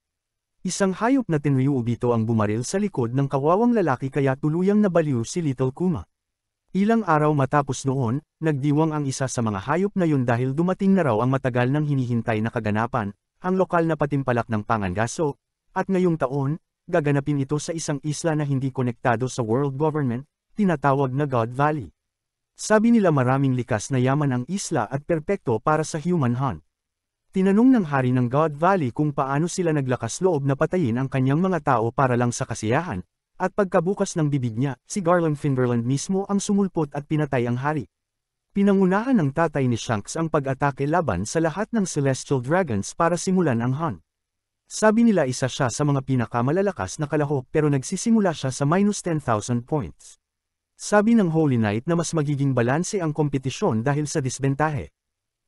Speaker 1: Isang hayop na Tenryubito ang bumaril sa likod ng kawawang lalaki kaya tuluyang nabaliw si Little Kuma. Ilang araw matapos noon, nagdiwang ang isa sa mga hayop na yun dahil dumating na raw ang matagal nang hinihintay na kaganapan, ang lokal na patimpalak ng Pangangaso, at ngayong taon, gaganapin ito sa isang isla na hindi konektado sa world government, tinatawag na God Valley. Sabi nila maraming likas na yaman ang isla at perpekto para sa human hunt. Tinanong ng hari ng God Valley kung paano sila naglakas loob na patayin ang kanyang mga tao para lang sa kasiyahan, at pagkabukas ng bibig niya, si Garland Finderland mismo ang sumulpot at pinatay ang hari. Pinangunahan ng tatay ni Shanks ang pag-atake laban sa lahat ng Celestial Dragons para simulan ang hunt. Sabi nila isa siya sa mga pinakamalalakas na kalahok pero nagsisimula siya sa minus 10,000 points. Sabi ng Holy Knight na mas magiging balanse ang kompetisyon dahil sa disbentahe.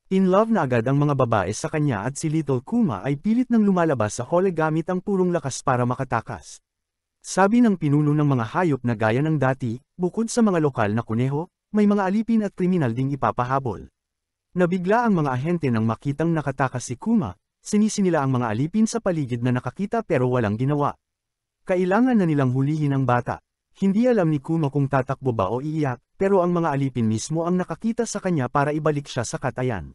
Speaker 1: In love na agad ang mga babae sa kanya at si Little Kuma ay pilit nang lumalabas sa hole gamit ang purong lakas para makatakas. Sabi ng pinuno ng mga hayop na gaya ng dati, bukod sa mga lokal na kuneho, may mga alipin at kriminal ding ipapahabol. Nabigla ang mga ahente nang makitang nakatakas si Kuma, sinisi nila ang mga alipin sa paligid na nakakita pero walang ginawa. Kailangan na nilang hulihin ang bata. Hindi alam ni Kuma kung tatakbo ba o iiyak, pero ang mga alipin mismo ang nakakita sa kanya para ibalik siya sa katayan.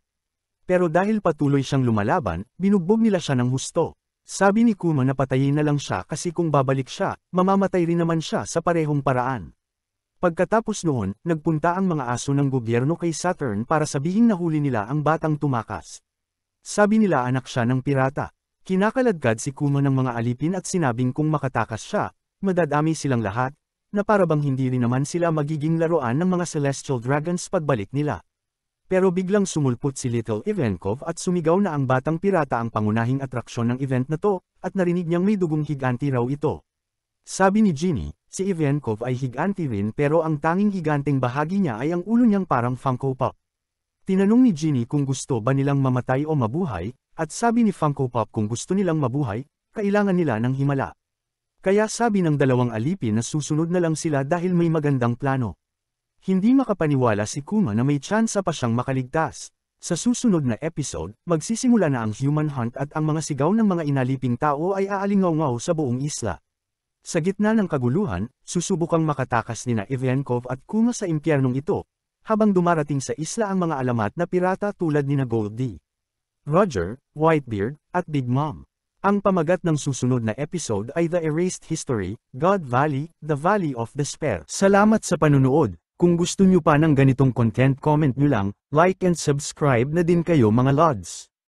Speaker 1: Pero dahil patuloy siyang lumalaban, binugbog nila siya ng husto. Sabi ni Kuma na patayin na lang siya kasi kung babalik siya, mamamatay rin naman siya sa parehong paraan. Pagkatapos noon, nagpunta ang mga aso ng gobyerno kay Saturn para sabihing nahuli nila ang batang tumakas. Sabi nila anak siya ng pirata. Kinakaladkad si Kuma ng mga alipin at sinabing kung makatakas siya, madadami silang lahat, na para bang hindi rin naman sila magiging laruan ng mga Celestial Dragons pagbalik nila. Pero biglang sumulpot si Little Ivankov at sumigaw na ang batang pirata ang pangunahing atraksyon ng event na to, at narinig niyang may dugong higanti raw ito. Sabi ni Ginny, si Ivankov ay higanti rin pero ang tanging higanteng bahagi niya ay ang ulo niyang parang Funko Pop. Tinanong ni Ginny kung gusto ba nilang mamatay o mabuhay, at sabi ni Funko Pop kung gusto nilang mabuhay, kailangan nila ng himala. Kaya sabi ng dalawang alipin na susunod na lang sila dahil may magandang plano. Hindi makapaniwala si Kuma na may tsansa pa siyang makaligtas. Sa susunod na episode, magsisimula na ang human hunt at ang mga sigaw ng mga inaliping tao ay aalingaw-ngaw sa buong isla. Sa gitna ng kaguluhan, susubukang makatakas nina Ivankov at Kuma sa impyernong ito, habang dumarating sa isla ang mga alamat na pirata tulad nina Goldie, Roger, Whitebeard, at Big Mom. Ang pamagat ng susunod na episode ay The Erased History, God Valley, The Valley of Despair. Salamat sa panunood. Kung gusto nyo pa ng ganitong content, comment nyo lang, like and subscribe na din kayo mga lods.